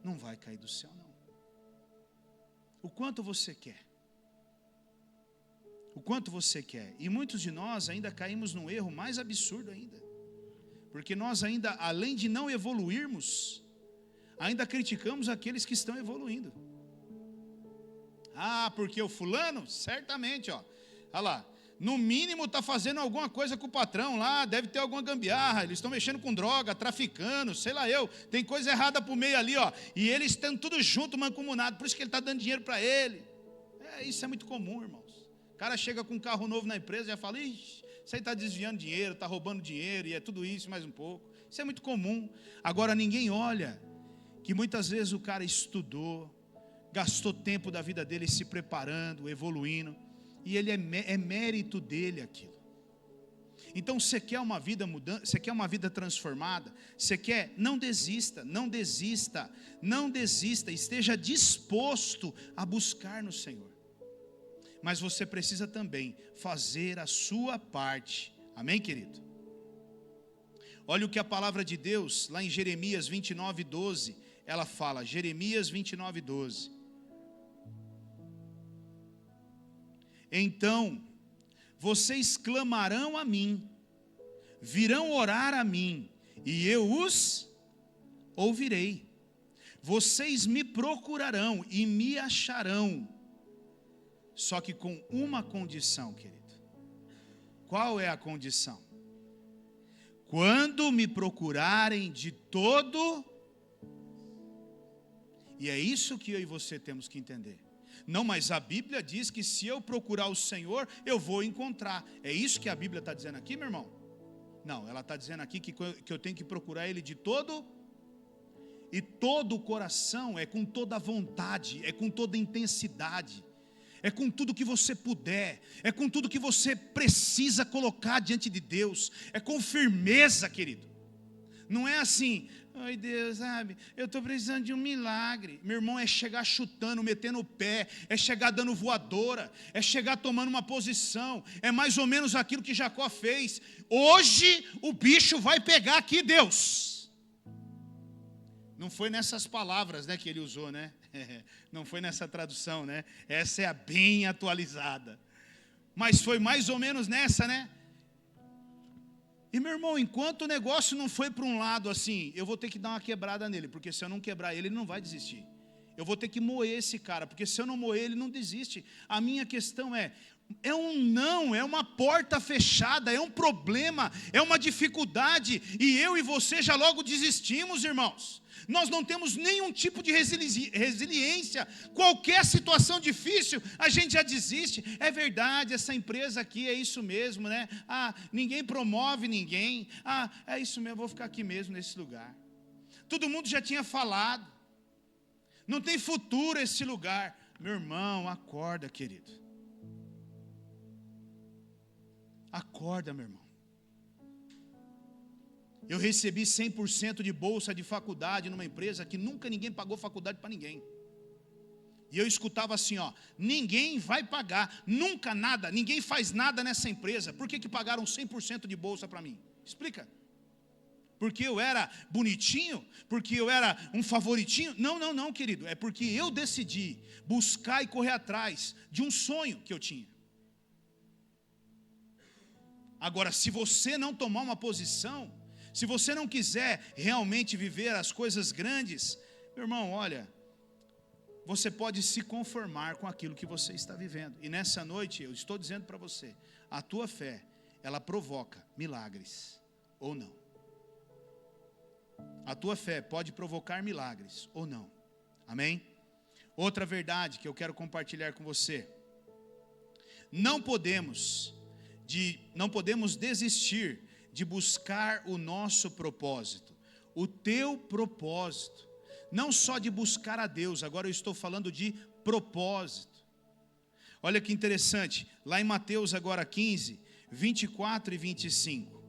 não vai cair do céu, não. O quanto você quer? O quanto você quer? E muitos de nós ainda caímos num erro mais absurdo ainda. Porque nós ainda, além de não evoluirmos, ainda criticamos aqueles que estão evoluindo. Porque o fulano, certamente, olha lá, no mínimo está fazendo alguma coisa com o patrão lá, deve ter alguma gambiarra, eles estão mexendo com droga, traficando, sei lá tem coisa errada por meio ali, e eles estão tudo junto, mancomunado, por isso que ele está dando dinheiro para ele. Isso é muito comum, irmãos. O cara chega com um carro novo na empresa e já fala, ixi, você está desviando dinheiro, está roubando dinheiro, e é tudo isso, mais um pouco. Isso é muito comum. Agora, ninguém olha que muitas vezes o cara estudou, gastou tempo da vida dele se preparando, evoluindo, e ele é mérito dele aquilo. Então, você quer uma vida mudante, você quer uma vida transformada, você quer, não desista, não desista, não desista, esteja disposto a buscar no Senhor. Mas você precisa também fazer a sua parte, amém, querido? Olha o que a palavra de Deus, lá em Jeremias 29:12, ela fala, Jeremias 29:12. Então, vocês clamarão a mim, virão orar a mim, e eu os ouvirei. Vocês me procurarão e me acharão, só que com uma condição, querido. Qual é a condição? Quando me procurarem de todo, e é isso que eu e você temos que entender. Não, mas a Bíblia diz que se eu procurar o Senhor, eu vou encontrar. É isso que a Bíblia está dizendo aqui, meu irmão? Não, ela está dizendo aqui que eu tenho que procurar Ele de todo, e todo o coração, é com toda a vontade, é com toda a intensidade, é com tudo que você puder, é com tudo que você precisa colocar diante de Deus, é com firmeza, querido. Não é assim, ai Deus, sabe, eu estou precisando de um milagre. Meu irmão, é chegar chutando, metendo o pé, é chegar dando voadora, é chegar tomando uma posição, é mais ou menos aquilo que Jacó fez. Hoje o bicho vai pegar aqui, Deus. Não foi nessas palavras, né, que ele usou, né? Não foi nessa tradução, né? Essa é a bem atualizada. Mas foi mais ou menos nessa, né? E meu irmão, enquanto o negócio não foi para um lado assim, eu vou ter que dar uma quebrada nele, porque se eu não quebrar ele, ele não vai desistir. Eu vou ter que moer esse cara, porque se eu não moer ele, não desiste. A minha questão é um não, é uma porta fechada, é um problema, é uma dificuldade, e eu e você já logo desistimos, irmãos. Nós não temos nenhum tipo de resiliência. Qualquer situação difícil, a gente já desiste. É verdade, essa empresa aqui é isso mesmo, né? Ninguém promove ninguém. É isso mesmo, eu vou ficar aqui mesmo nesse lugar. Todo mundo já tinha falado. Não tem futuro esse lugar. Meu irmão, acorda, querido. Acorda, meu irmão. Eu recebi 100% de bolsa de faculdade numa empresa que nunca ninguém pagou faculdade para ninguém. E eu escutava assim, ninguém vai pagar, nunca nada, ninguém faz nada nessa empresa. Por que pagaram 100% de bolsa para mim? Explica. Porque eu era bonitinho? Porque eu era um favoritinho? Não, querido. É porque eu decidi buscar e correr atrás de um sonho que eu tinha. Agora, se você não tomar uma posição, se você não quiser realmente viver as coisas grandes, meu irmão, olha, você pode se conformar com aquilo que você está vivendo. E nessa noite, eu estou dizendo para você, a tua fé, ela provoca milagres, ou não. A tua fé pode provocar milagres, ou não. Amém? Outra verdade que eu quero compartilhar com você. Não podemos desistir de buscar o nosso propósito, o teu propósito, não só de buscar a Deus, agora eu estou falando de propósito. Olha que interessante, lá em Mateus agora 15, 24 e 25,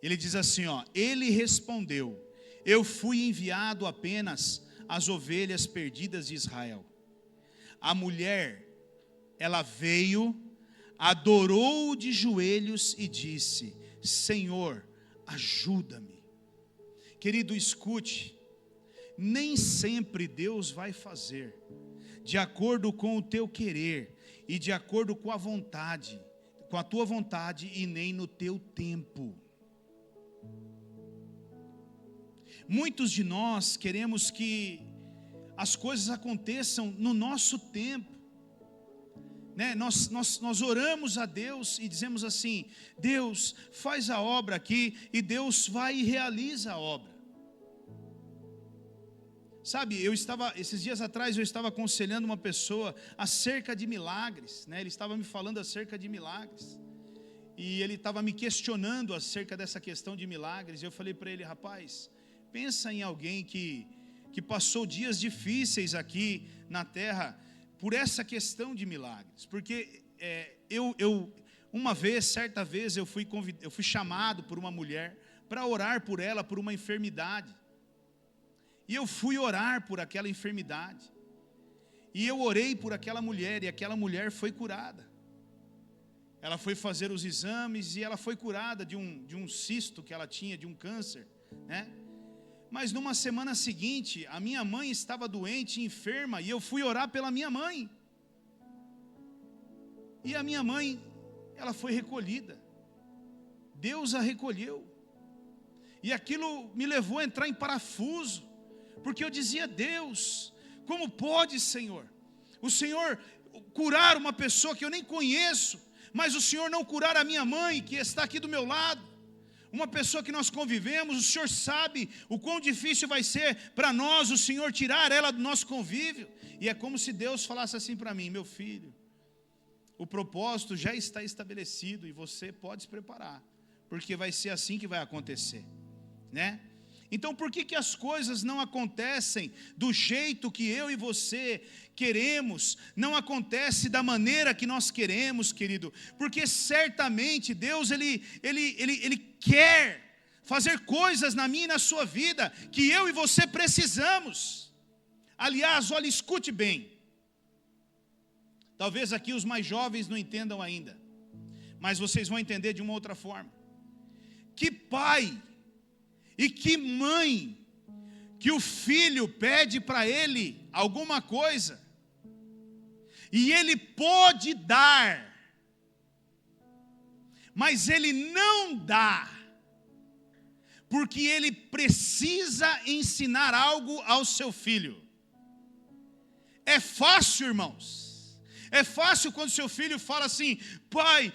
ele diz assim, ele respondeu, eu fui enviado apenas às ovelhas perdidas de Israel. A mulher, ela veio, adorou de joelhos e disse, Senhor, ajuda-me. Querido, escute, nem sempre Deus vai fazer de acordo com o teu querer e de acordo com a tua vontade e nem no teu tempo. Muitos de nós queremos que as coisas aconteçam no nosso tempo. Né? Nós oramos a Deus e dizemos assim, Deus faz a obra aqui, e Deus vai e realiza a obra. Sabe, esses dias atrás eu estava aconselhando uma pessoa acerca de milagres, né? Ele estava me falando acerca de milagres, e ele estava me questionando acerca dessa questão de milagres, e eu falei para ele, rapaz, pensa em alguém que passou dias difíceis aqui na terra, por essa questão de milagres, porque certa vez eu fui chamado por uma mulher para orar por ela, por uma enfermidade, e eu fui orar por aquela enfermidade, e eu orei por aquela mulher, e aquela mulher foi curada, ela foi fazer os exames, e ela foi curada de um cisto que ela tinha, de um câncer, né? Mas numa semana seguinte, a minha mãe estava doente, enferma, e eu fui orar pela minha mãe. E a minha mãe, ela foi recolhida. Deus a recolheu. E aquilo me levou a entrar em parafuso, porque eu dizia, Deus, como pode, Senhor? O Senhor curar uma pessoa que eu nem conheço, mas o Senhor não curar a minha mãe, que está aqui do meu lado. Uma pessoa que nós convivemos, o Senhor sabe o quão difícil vai ser para nós, o Senhor tirar ela do nosso convívio. E é como se Deus falasse assim para mim, meu filho, o propósito já está estabelecido e você pode se preparar, porque vai ser assim que vai acontecer, né? Então por que as coisas não acontecem do jeito que eu e você queremos? Não acontece da maneira que nós queremos, querido, porque certamente Deus ele quer fazer coisas na minha e na sua vida que eu e você precisamos. Aliás, olha, escute bem. Talvez aqui os mais jovens não entendam ainda, mas vocês vão entender de uma outra forma. Que pai e que mãe que o filho pede para ele alguma coisa e ele pode dar, mas ele não dá, porque ele precisa ensinar algo ao seu filho. É fácil, irmãos. É fácil quando seu filho fala assim: pai,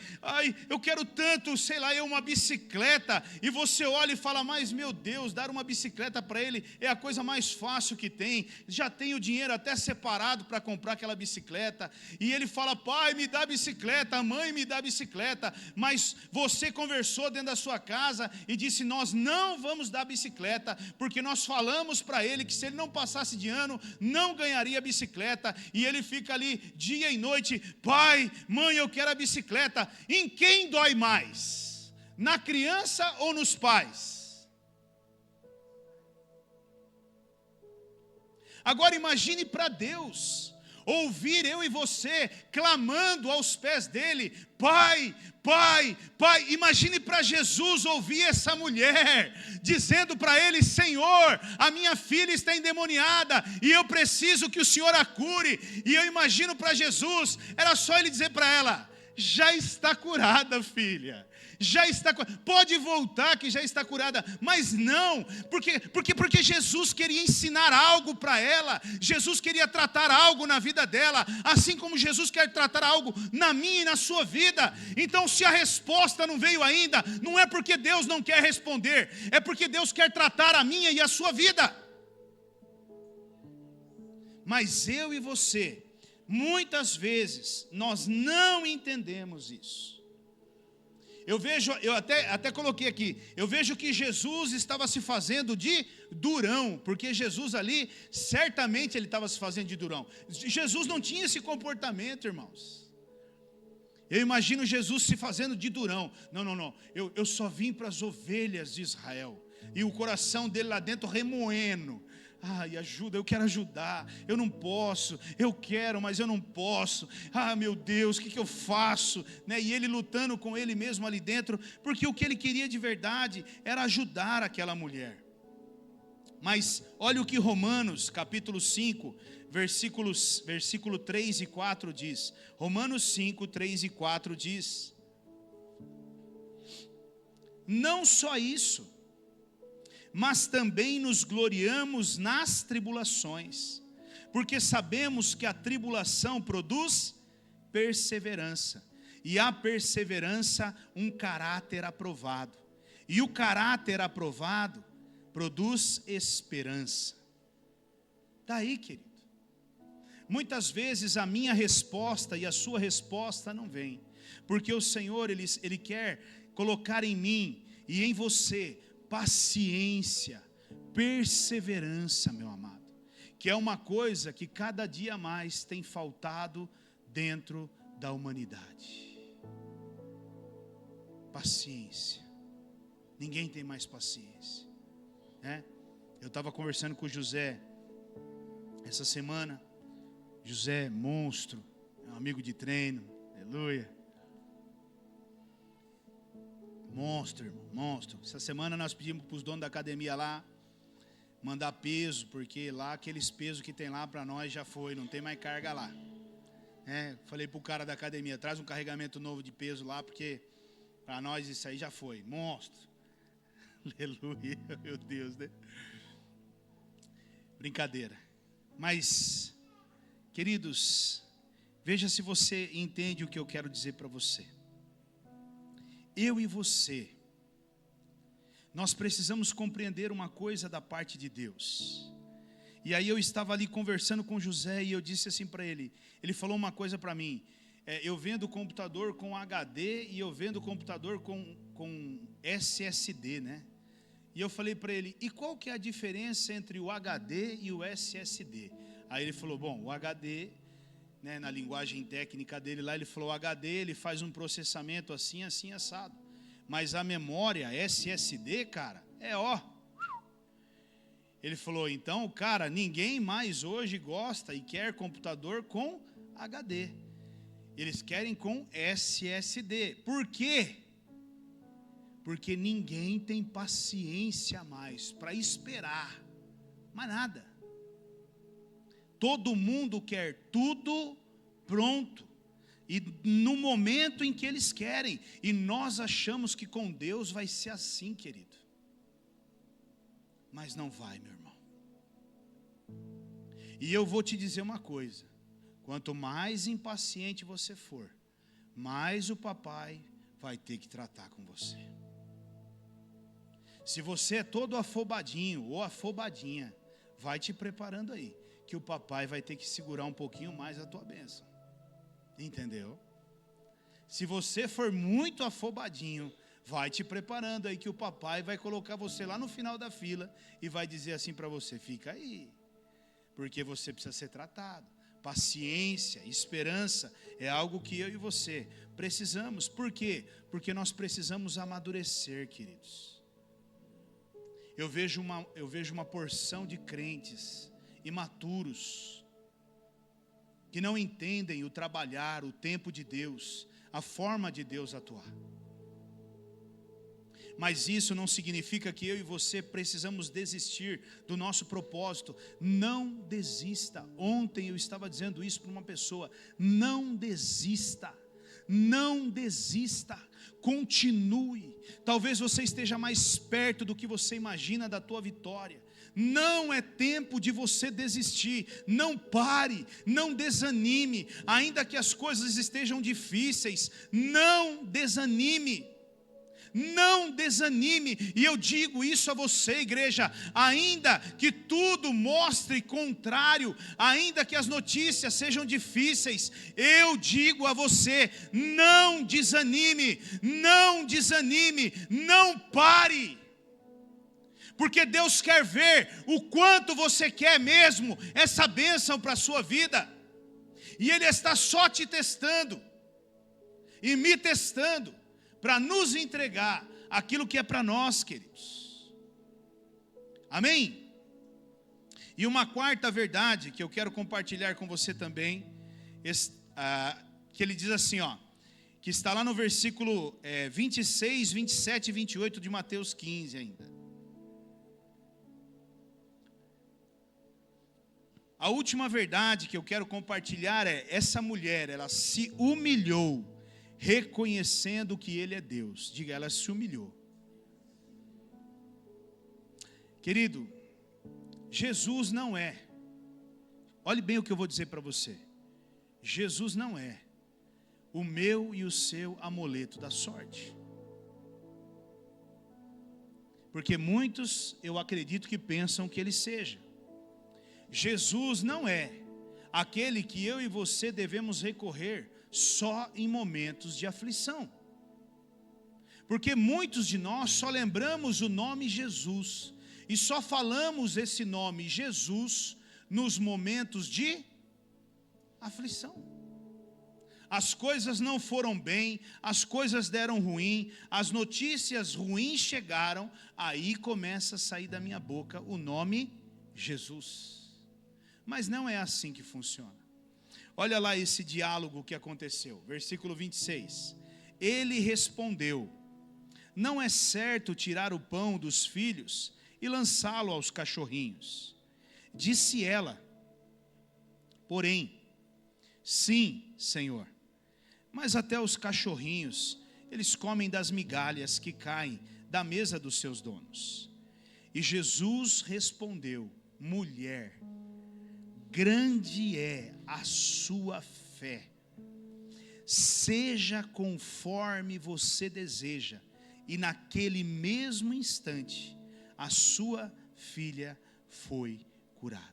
eu quero tanto, sei lá, uma bicicleta. E você olha e fala: mas meu Deus, dar uma bicicleta para ele é a coisa mais fácil que tem. Já tem o dinheiro até separado para comprar aquela bicicleta. E ele fala: pai, me dá bicicleta, mãe, me dá bicicleta. Mas você conversou dentro da sua casa e disse: nós não vamos dar bicicleta, porque nós falamos para ele que se ele não passasse de ano, não ganharia bicicleta. E ele fica ali dia e noite: pai, mãe, eu quero a bicicleta. Em quem dói mais? Na criança ou nos pais? Agora imagine para Deus ouvir eu e você clamando aos pés dele: pai, pai, pai. Imagine para Jesus ouvir essa mulher dizendo para ele: Senhor, a minha filha está endemoniada e eu preciso que o Senhor a cure. E eu imagino para Jesus, era só ele dizer para ela: já está curada, filha. Já está, pode voltar que já está curada. Mas não, porque Jesus queria ensinar algo para ela. Jesus queria tratar algo na vida dela, assim como Jesus quer tratar algo na minha e na sua vida. Então, se a resposta não veio ainda, não é porque Deus não quer responder, é porque Deus quer tratar a minha e a sua vida. Mas eu e você, muitas vezes, nós não entendemos isso. Eu até coloquei aqui, eu vejo que Jesus estava se fazendo de durão, porque Jesus ali, certamente ele estava se fazendo de durão. Jesus não tinha esse comportamento, irmãos. Eu imagino Jesus se fazendo de durão. Não, eu só vim para as ovelhas de Israel. E o coração dele lá dentro remoendo: ai, ajuda, eu quero ajudar, eu não posso, eu quero, mas eu não posso. Ah, meu Deus, o que eu faço? E ele lutando com ele mesmo ali dentro, porque o que ele queria de verdade era ajudar aquela mulher. Mas olha o que Romanos capítulo 5, versículo 3 e 4 diz. Romanos 5, 3 e 4 diz: não só isso, mas também nos gloriamos nas tribulações, porque sabemos que a tribulação produz perseverança, e a perseverança um caráter aprovado, e o caráter aprovado produz esperança. Daí, querido, muitas vezes a minha resposta e a sua resposta não vem, porque o Senhor ele quer colocar em mim e em você paciência, perseverança, meu amado, que é uma coisa que cada dia mais tem faltado dentro da humanidade. Paciência. Ninguém tem mais paciência, né? Eu estava conversando com o José essa semana. José, monstro, é um amigo de treino, aleluia. Monstro, irmão, monstro. Essa semana nós pedimos para os donos da academia lá mandar peso, porque lá aqueles pesos que tem lá para nós já foi, não tem mais carga lá. Falei para o cara da academia: traz um carregamento novo de peso lá, porque para nós isso aí já foi. Monstro. Aleluia, meu Deus, né? Brincadeira. Mas, queridos, veja se você entende o que eu quero dizer para você. Eu e você, nós precisamos compreender uma coisa da parte de Deus. E aí eu estava ali conversando com José e eu disse assim para ele. Ele falou uma coisa para mim: eu vendo computador com HD e eu vendo computador com SSD, né? E eu falei para ele, e qual que é a diferença entre o HD e o SSD? Aí ele falou, bom, o HD, né, na linguagem técnica dele lá, ele falou, o HD ele faz um processamento assim, assim, assado. Mas a memória SSD, cara, Ele falou, então, cara, ninguém mais hoje gosta e quer computador com HD. Eles querem com SSD. Por quê? Porque ninguém tem paciência mais para esperar. Mais nada. Todo mundo quer tudo pronto. E no momento em que eles querem. E nós achamos que com Deus vai ser assim, querido. Mas não vai, meu irmão. E eu vou te dizer uma coisa. Quanto mais impaciente você for, mais o papai vai ter que tratar com você. Se você é todo afobadinho ou afobadinha, vai te preparando aí, que o papai vai ter que segurar um pouquinho mais a tua bênção. Entendeu? Se você for muito afobadinho, vai te preparando aí, que o papai vai colocar você lá no final da fila e vai dizer assim para você, fica aí, porque você precisa ser tratado. Paciência, esperança é algo que eu e você precisamos. Por quê? Porque nós precisamos amadurecer, queridos. Eu vejo uma porção de crentes imaturos que não entendem o trabalhar, o tempo de Deus, a forma de Deus atuar. Mas isso não significa que eu e você precisamos desistir do nosso propósito. Não desista. Ontem eu estava dizendo isso para uma pessoa. Não desista. Não desista. Continue. Talvez você esteja mais perto do que você imagina da tua vitória. Não é tempo de você desistir. Não pare, não desanime. Ainda que as coisas estejam difíceis, não desanime. Não desanime, e eu digo isso a você, igreja, ainda que tudo mostre contrário, ainda que as notícias sejam difíceis, eu digo a você, não desanime, não desanime, não pare, porque Deus quer ver o quanto você quer mesmo essa bênção para a sua vida, e Ele está só te testando, e me testando, para nos entregar aquilo que é para nós, queridos. Amém? E uma quarta verdade que eu quero compartilhar com você também, que ele diz assim, que está lá no versículo 26, 27 e 28 de Mateus 15 ainda. A última verdade que eu quero compartilhar é, essa mulher, ela se humilhou, reconhecendo que Ele é Deus. Diga, ela se humilhou. Querido, Jesus não é, olhe bem o que eu vou dizer para você, Jesus não é o meu e o seu amuleto da sorte. Porque muitos, eu acredito que pensam que Ele seja. Jesus não é aquele que eu e você devemos recorrer só em momentos de aflição. Porque muitos de nós só lembramos o nome Jesus e só falamos esse nome Jesus nos momentos de aflição. As coisas não foram bem, as coisas deram ruim, as notícias ruins chegaram, aí começa a sair da minha boca o nome Jesus. Mas não é assim que funciona. Olha lá esse diálogo que aconteceu, versículo 26. Ele respondeu: não é certo tirar o pão dos filhos e lançá-lo aos cachorrinhos. Disse ela, porém, sim, Senhor, mas até os cachorrinhos, eles comem das migalhas que caem da mesa dos seus donos. E Jesus respondeu: mulher, grande é a sua fé, seja conforme você deseja. E naquele mesmo instante, a sua filha foi curada.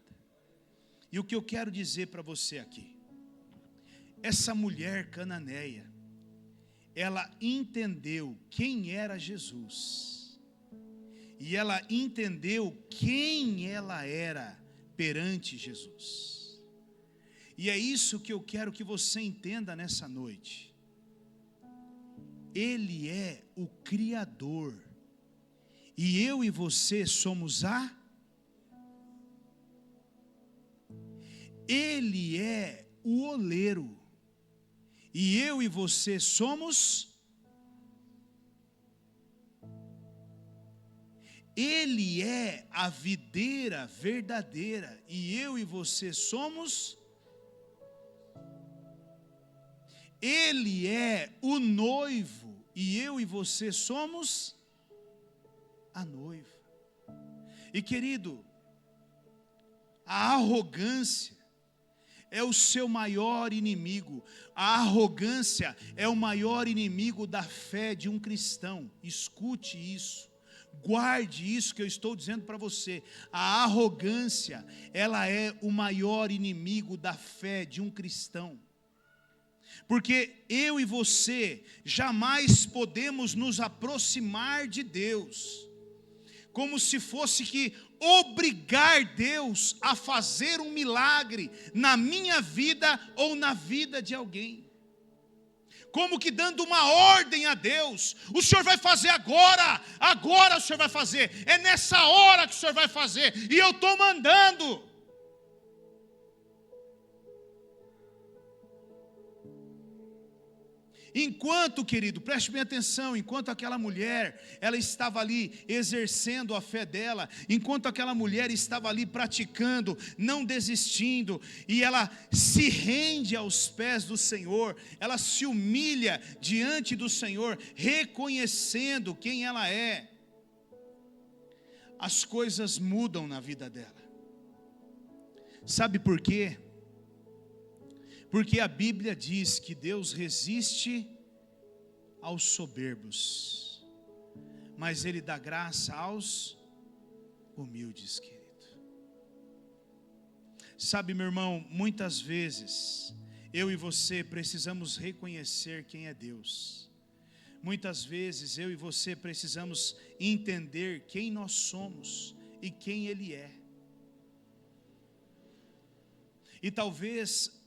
E o que eu quero dizer para você aqui, essa mulher cananeia, ela entendeu quem era Jesus, e ela entendeu quem ela era perante Jesus. E é isso que eu quero que você entenda nessa noite. Ele é o Criador, e eu e você somos Ele é o oleiro, e eu e você somos. Ele é a videira verdadeira, e eu e você somos. Ele é o noivo, e eu e você somos a noiva. E querido, a arrogância é o seu maior inimigo. A arrogância é o maior inimigo da fé de um cristão. Escute isso. Guarde isso que eu estou dizendo para você. A arrogância, ela é o maior inimigo da fé de um cristão. Porque eu e você jamais podemos nos aproximar de Deus como se fosse que obrigar Deus a fazer um milagre na minha vida ou na vida de alguém. Como que dando uma ordem a Deus: o Senhor vai fazer agora o Senhor vai fazer, é nessa hora que o Senhor vai fazer, e eu estou mandando. Enquanto, querido, preste bem atenção, enquanto aquela mulher, ela estava ali exercendo a fé dela, enquanto aquela mulher estava ali praticando, não desistindo, e ela se rende aos pés do Senhor, ela se humilha diante do Senhor, reconhecendo quem ela é, as coisas mudam na vida dela. Sabe por quê? Porque a Bíblia diz que Deus resiste aos soberbos, mas Ele dá graça aos humildes, querido. Sabe, meu irmão, muitas vezes eu e você precisamos reconhecer quem é Deus. Muitas vezes eu e você precisamos entender quem nós somos e quem Ele é. E talvez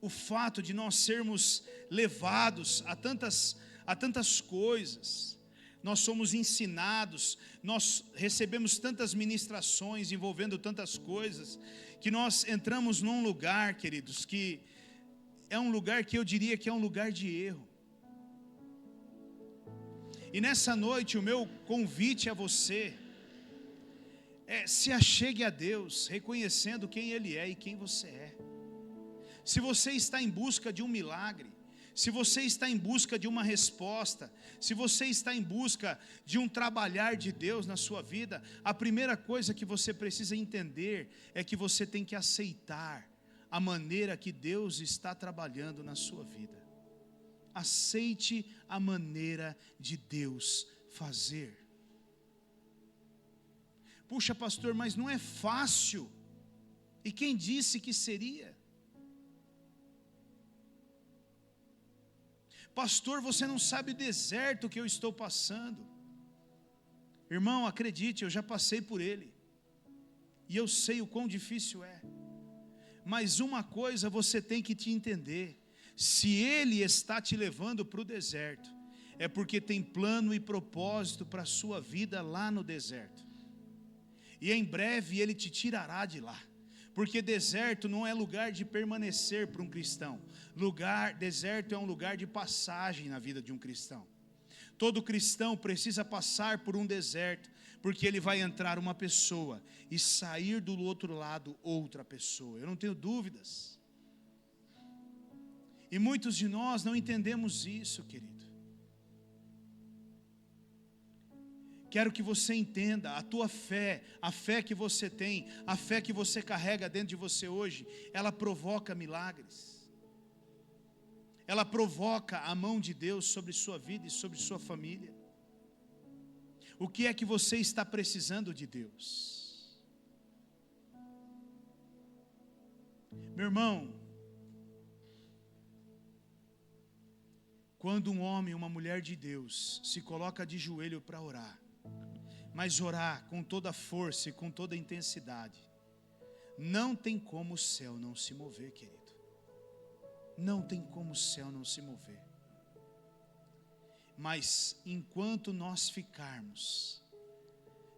o fato de nós sermos levados a tantas coisas, nós somos ensinados, nós recebemos tantas ministrações envolvendo tantas coisas, que nós entramos num lugar, queridos, que é um lugar que eu diria que é um lugar de erro. E nessa noite o meu convite a você se achegue a Deus, reconhecendo quem Ele é e quem você é. Se você está em busca de um milagre, se você está em busca de uma resposta, se você está em busca de um trabalhar de Deus na sua vida, a primeira coisa que você precisa entender é que você tem que aceitar a maneira que Deus está trabalhando na sua vida. Aceite a maneira de Deus fazer. Puxa, pastor, mas não é fácil. E quem disse que seria? Pastor, você não sabe o deserto que eu estou passando. Irmão, acredite, eu já passei por ele, e eu sei o quão difícil é. Mas uma coisa você tem que te entender: se Ele está te levando para o deserto, é porque tem plano e propósito para a sua vida lá no deserto. E em breve Ele te tirará de lá. Porque deserto não é lugar de permanecer para um cristão. Deserto é um lugar de passagem na vida de um cristão. Todo cristão precisa passar por um deserto, porque ele vai entrar uma pessoa e sair do outro lado outra pessoa. Eu não tenho dúvidas. E muitos de nós não entendemos isso, querido. Quero que você entenda, a tua fé, a fé que você tem, a fé que você carrega dentro de você hoje, ela provoca milagres. Ela provoca a mão de Deus sobre sua vida e sobre sua família. O que é que você está precisando de Deus? Meu irmão, quando um homem, uma mulher de Deus se coloca de joelho para orar, mas orar com toda a força e com toda a intensidade. Não tem como o céu não se mover, querido. Não tem como o céu não se mover. Mas enquanto nós ficarmos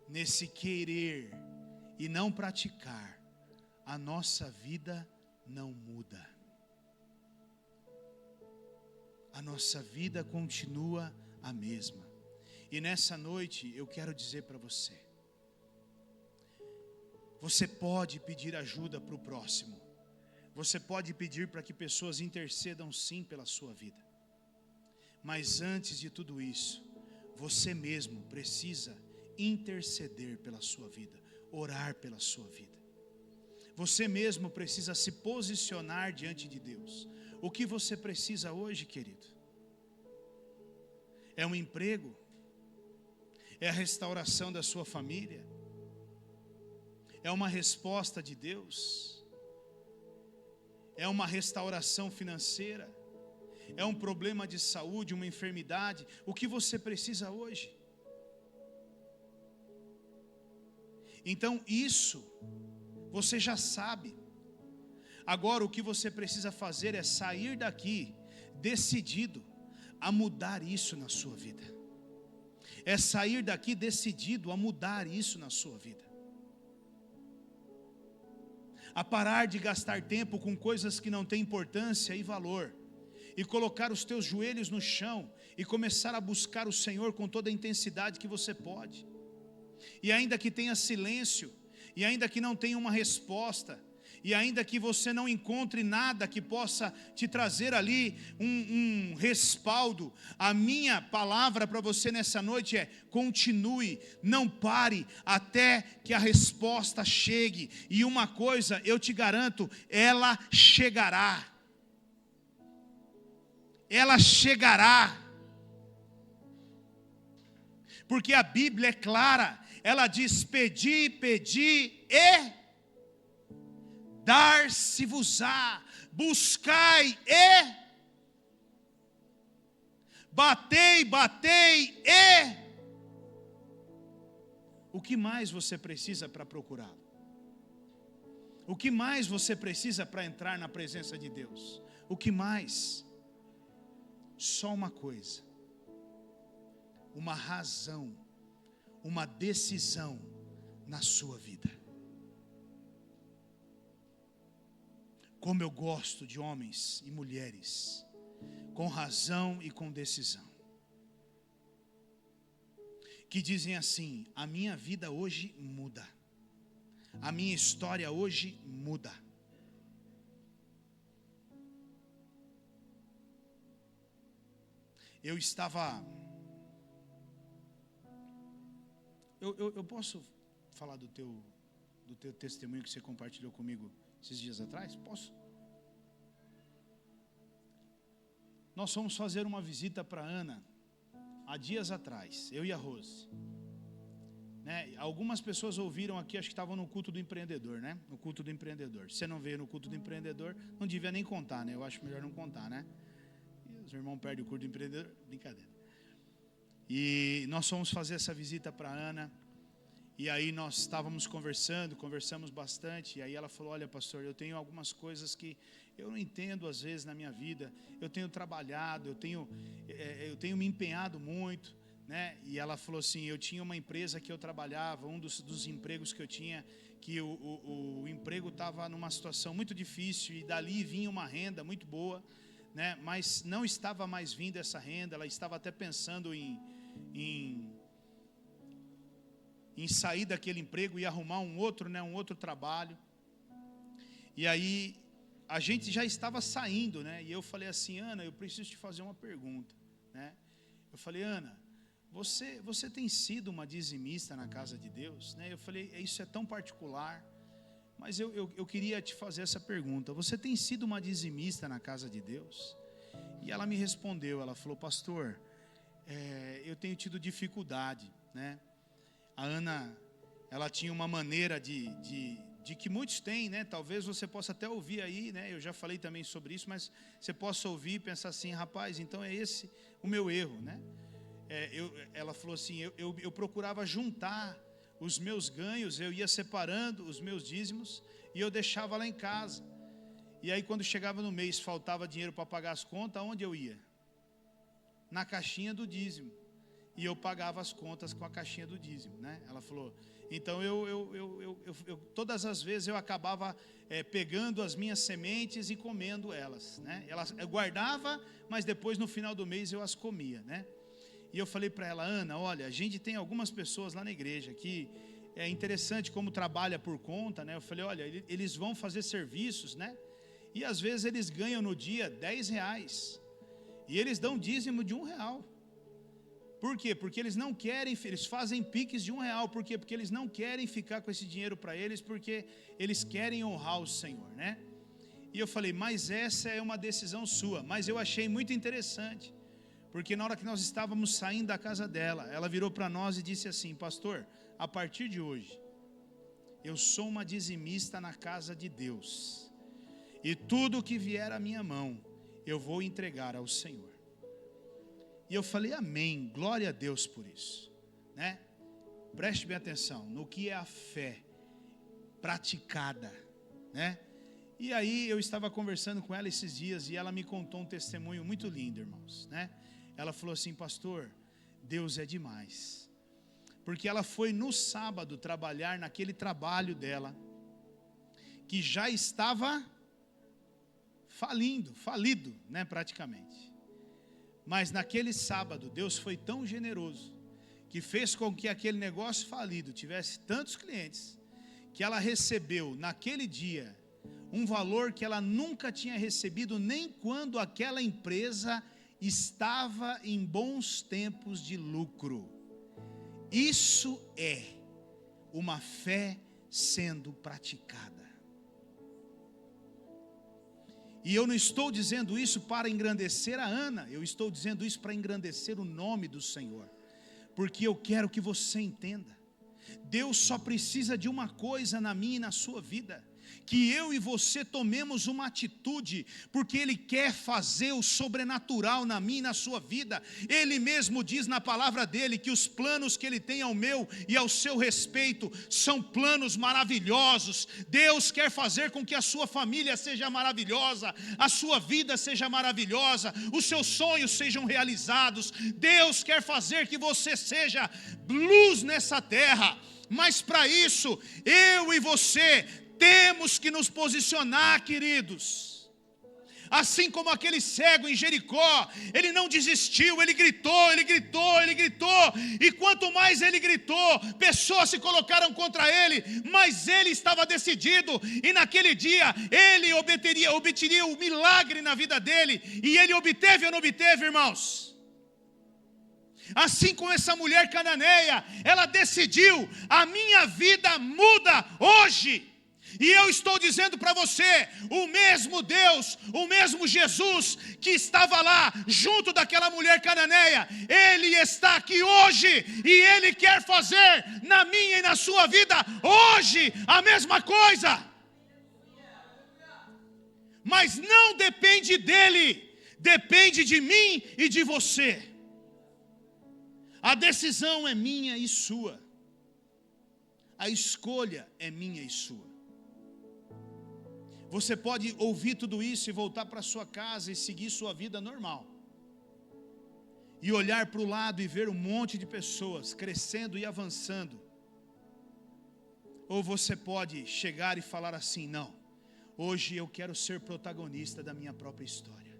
nesse querer e não praticar, a nossa vida não muda. A nossa vida continua a mesma. E nessa noite eu quero dizer para você, você pode pedir ajuda para o próximo. Você pode pedir para que pessoas intercedam sim pela sua vida. Mas antes de tudo isso, você mesmo precisa interceder pela sua vida, orar pela sua vida. Você mesmo precisa se posicionar diante de Deus. O que você precisa hoje, querido? É um emprego? É a restauração da sua família? É uma resposta de Deus? É uma restauração financeira? É um problema de saúde, uma enfermidade? O que você precisa hoje? Então isso você já sabe. Agora o que você precisa fazer é sair daqui decidido a mudar isso na sua vida. É sair daqui decidido a mudar isso na sua vida. A parar de gastar tempo com coisas que não têm importância e valor. E colocar os teus joelhos no chão e começar a buscar o Senhor com toda a intensidade que você pode. E ainda que tenha silêncio, e ainda que não tenha uma resposta, e ainda que você não encontre nada que possa te trazer ali um respaldo, a minha palavra para você nessa noite é: continue, não pare até que a resposta chegue. E uma coisa eu te garanto, ela chegará. Ela chegará. Porque a Bíblia é clara, ela diz: pedi, pedi e dar-se-vos-á, buscai e batei, batei e. O que mais você precisa para procurá-lo? O que mais você precisa para entrar na presença de Deus? O que mais? Só uma coisa: uma razão, uma decisão na sua vida. Como eu gosto de homens e mulheres com razão e com decisão, que dizem assim: a minha vida hoje muda, a minha história hoje muda. Eu estava... Eu posso falar do teu testemunho que você compartilhou comigo esses dias atrás? Posso? Nós fomos fazer uma visita para Ana há dias atrás, eu e a Rose, né? Algumas pessoas ouviram aqui, acho que estavam no culto do empreendedor, né? No culto do empreendedor. Se você não veio no culto do empreendedor, não devia nem contar, né? Eu acho melhor não contar, né? E os irmãos perdem o culto do empreendedor, brincadeira. E nós fomos fazer essa visita para Ana. E aí nós estávamos conversamos bastante. E aí ela falou: olha, pastor, eu tenho algumas coisas que eu não entendo às vezes na minha vida. Eu tenho trabalhado, eu tenho me empenhado muito, né? E ela falou assim: eu tinha uma empresa que eu trabalhava, um dos empregos que eu tinha, que o emprego estava numa situação muito difícil, e dali vinha uma renda muito boa, né? Mas não estava mais vindo essa renda. Ela estava até pensando em sair daquele emprego e arrumar um outro trabalho. E aí a gente já estava saindo, né? E eu falei assim: Ana, eu preciso te fazer uma pergunta, né? Eu falei: Ana, você tem sido uma dizimista na casa de Deus, né? Eu falei: isso é tão particular, mas eu queria te fazer essa pergunta: você tem sido uma dizimista na casa de Deus? E ela me respondeu, ela falou: pastor, eu tenho tido dificuldade, né? A Ana, ela tinha uma maneira de que muitos têm, né? Talvez você possa até ouvir aí, né? Eu já falei também sobre isso, mas você possa ouvir e pensar assim: rapaz, então é esse o meu erro, né? ela falou assim, eu procurava juntar os meus ganhos, eu ia separando os meus dízimos e eu deixava lá em casa. E aí quando chegava no mês, faltava dinheiro para pagar as contas, onde eu ia? Na caixinha do dízimo. E eu pagava as contas com a caixinha do dízimo, né? Ela falou, então todas as vezes eu acabava pegando as minhas sementes e comendo elas, né? Eu guardava, mas depois no final do mês eu as comia, né? E eu falei para ela, Ana, olha, a gente tem algumas pessoas lá na igreja que é interessante como trabalha por conta, né? Eu falei, olha, eles vão fazer serviços, né? E às vezes eles ganham no dia R$10 e eles dão dízimo de R$1. Por quê? Porque eles não querem, eles fazem piques de R$1. Por quê? Porque eles não querem ficar com esse dinheiro para eles, porque eles querem honrar o Senhor, né? E eu falei, mas essa é uma decisão sua. Mas eu achei muito interessante, porque na hora que nós estávamos saindo da casa dela, ela virou para nós e disse assim, pastor, a partir de hoje, eu sou uma dizimista na casa de Deus, e tudo que vier à minha mão, eu vou entregar ao Senhor. E eu falei, amém, glória a Deus por isso, né? Preste bem atenção no que é a fé praticada, né? E aí eu estava conversando com ela esses dias e ela me contou um testemunho muito lindo, irmãos, né? Ela falou assim, pastor, Deus é demais. Porque ela foi no sábado trabalhar naquele trabalho dela, que já estava falido, né, praticamente. Mas naquele sábado, Deus foi tão generoso, que fez com que aquele negócio falido tivesse tantos clientes, que ela recebeu naquele dia um valor que ela nunca tinha recebido, nem quando aquela empresa estava em bons tempos de lucro. Isso é uma fé sendo praticada. E eu não estou dizendo isso para engrandecer a Ana, eu estou dizendo isso para engrandecer o nome do Senhor, porque eu quero que você entenda, Deus só precisa de uma coisa na minha e na sua vida, que eu e você tomemos uma atitude, porque Ele quer fazer o sobrenatural na minha e na sua vida. Ele mesmo diz na palavra dele, que os planos que Ele tem ao meu e ao seu respeito, são planos maravilhosos. Deus quer fazer com que a sua família seja maravilhosa, a sua vida seja maravilhosa, os seus sonhos sejam realizados. Deus quer fazer que você seja luz nessa terra, mas para isso, eu e você temos que nos posicionar, queridos. Assim como aquele cego em Jericó, ele não desistiu, ele gritou, e quanto mais ele gritou, pessoas se colocaram contra ele, mas ele estava decidido, e naquele dia, ele obteria o milagre na vida dele, e ele obteve ou não obteve, irmãos? Assim como essa mulher cananeia, ela decidiu, a minha vida muda hoje. E eu estou dizendo para você, o mesmo Deus, o mesmo Jesus que estava lá junto daquela mulher cananeia, Ele está aqui hoje e Ele quer fazer na minha e na sua vida hoje a mesma coisa. Mas não depende dele, depende de mim e de você. A decisão é minha e sua, a escolha é minha e sua. Você pode ouvir tudo isso e voltar para sua casa e seguir sua vida normal, e olhar para o lado e ver um monte de pessoas crescendo e avançando. Ou você pode chegar e falar assim, não, hoje eu quero ser protagonista da minha própria história,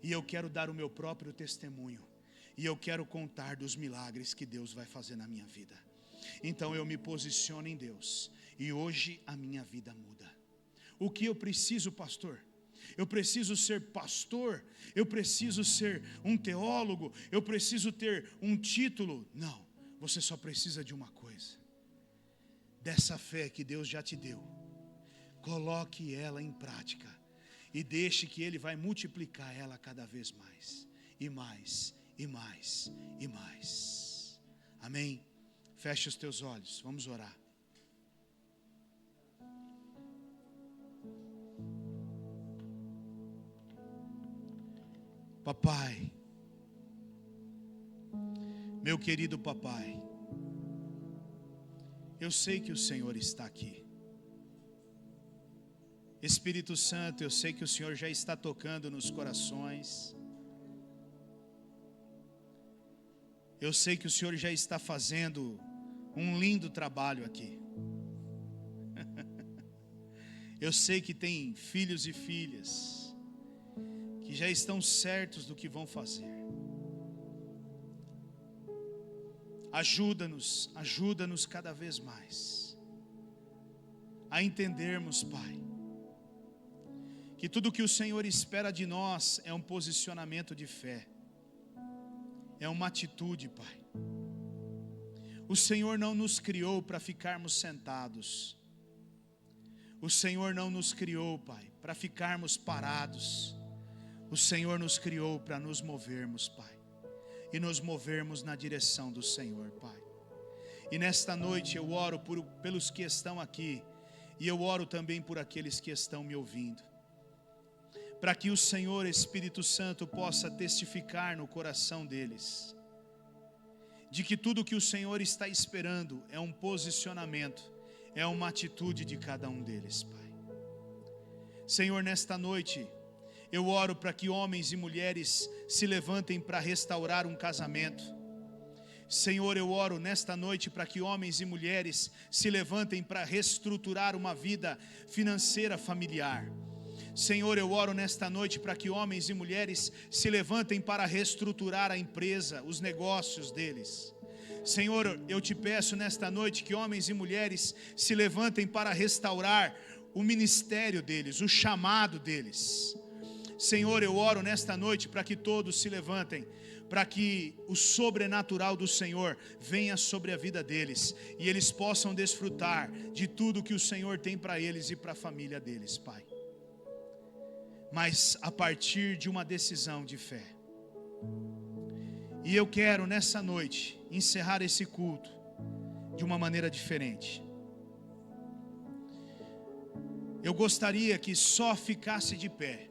e eu quero dar o meu próprio testemunho, e eu quero contar dos milagres que Deus vai fazer na minha vida. Então eu me posiciono em Deus, e hoje a minha vida muda. O que eu preciso, pastor? Eu preciso ser pastor? Eu preciso ser um teólogo? Eu preciso ter um título? Não, você só precisa de uma coisa: dessa fé que Deus já te deu. Coloque ela em prática e deixe que Ele vai multiplicar ela cada vez mais, e mais, e mais, e mais. Amém? Feche os teus olhos, vamos orar. Papai, Meu querido papai, eu sei que o Senhor está aqui. Espírito Santo, eu sei que o Senhor já está tocando nos corações. Eu sei que o Senhor já está fazendo um lindo trabalho aqui. Eu sei que tem filhos e filhas que já estão certos do que vão fazer. Ajuda-nos cada vez mais a entendermos, Pai, que tudo que o Senhor espera de nós é um posicionamento de fé, é uma atitude, Pai. O Senhor não nos criou para ficarmos sentados. O Senhor não nos criou, Pai, para ficarmos parados. O Senhor nos criou para nos movermos, Pai, e nos movermos na direção do Senhor, Pai. E nesta noite eu oro pelos que estão aqui, e eu oro também por aqueles que estão me ouvindo, para que o Senhor Espírito Santo possa testificar no coração deles, de que tudo que o Senhor está esperando é um posicionamento, é uma atitude de cada um deles, Pai. Senhor, nesta noite, eu oro para que homens e mulheres se levantem para restaurar um casamento. Senhor, eu oro nesta noite para que homens e mulheres se levantem para reestruturar uma vida financeira familiar. Senhor, eu oro nesta noite para que homens e mulheres se levantem para reestruturar a empresa, os negócios deles. Senhor, eu te peço nesta noite que homens e mulheres se levantem para restaurar o ministério deles, o chamado deles. Senhor, eu oro nesta noite para que todos se levantem, para que o sobrenatural do Senhor venha sobre a vida deles, e eles possam desfrutar de tudo que o Senhor tem para eles e para a família deles, Pai. Mas a partir de uma decisão de fé. E eu quero nessa noite encerrar esse culto de uma maneira diferente. Eu gostaria que só ficasse de pé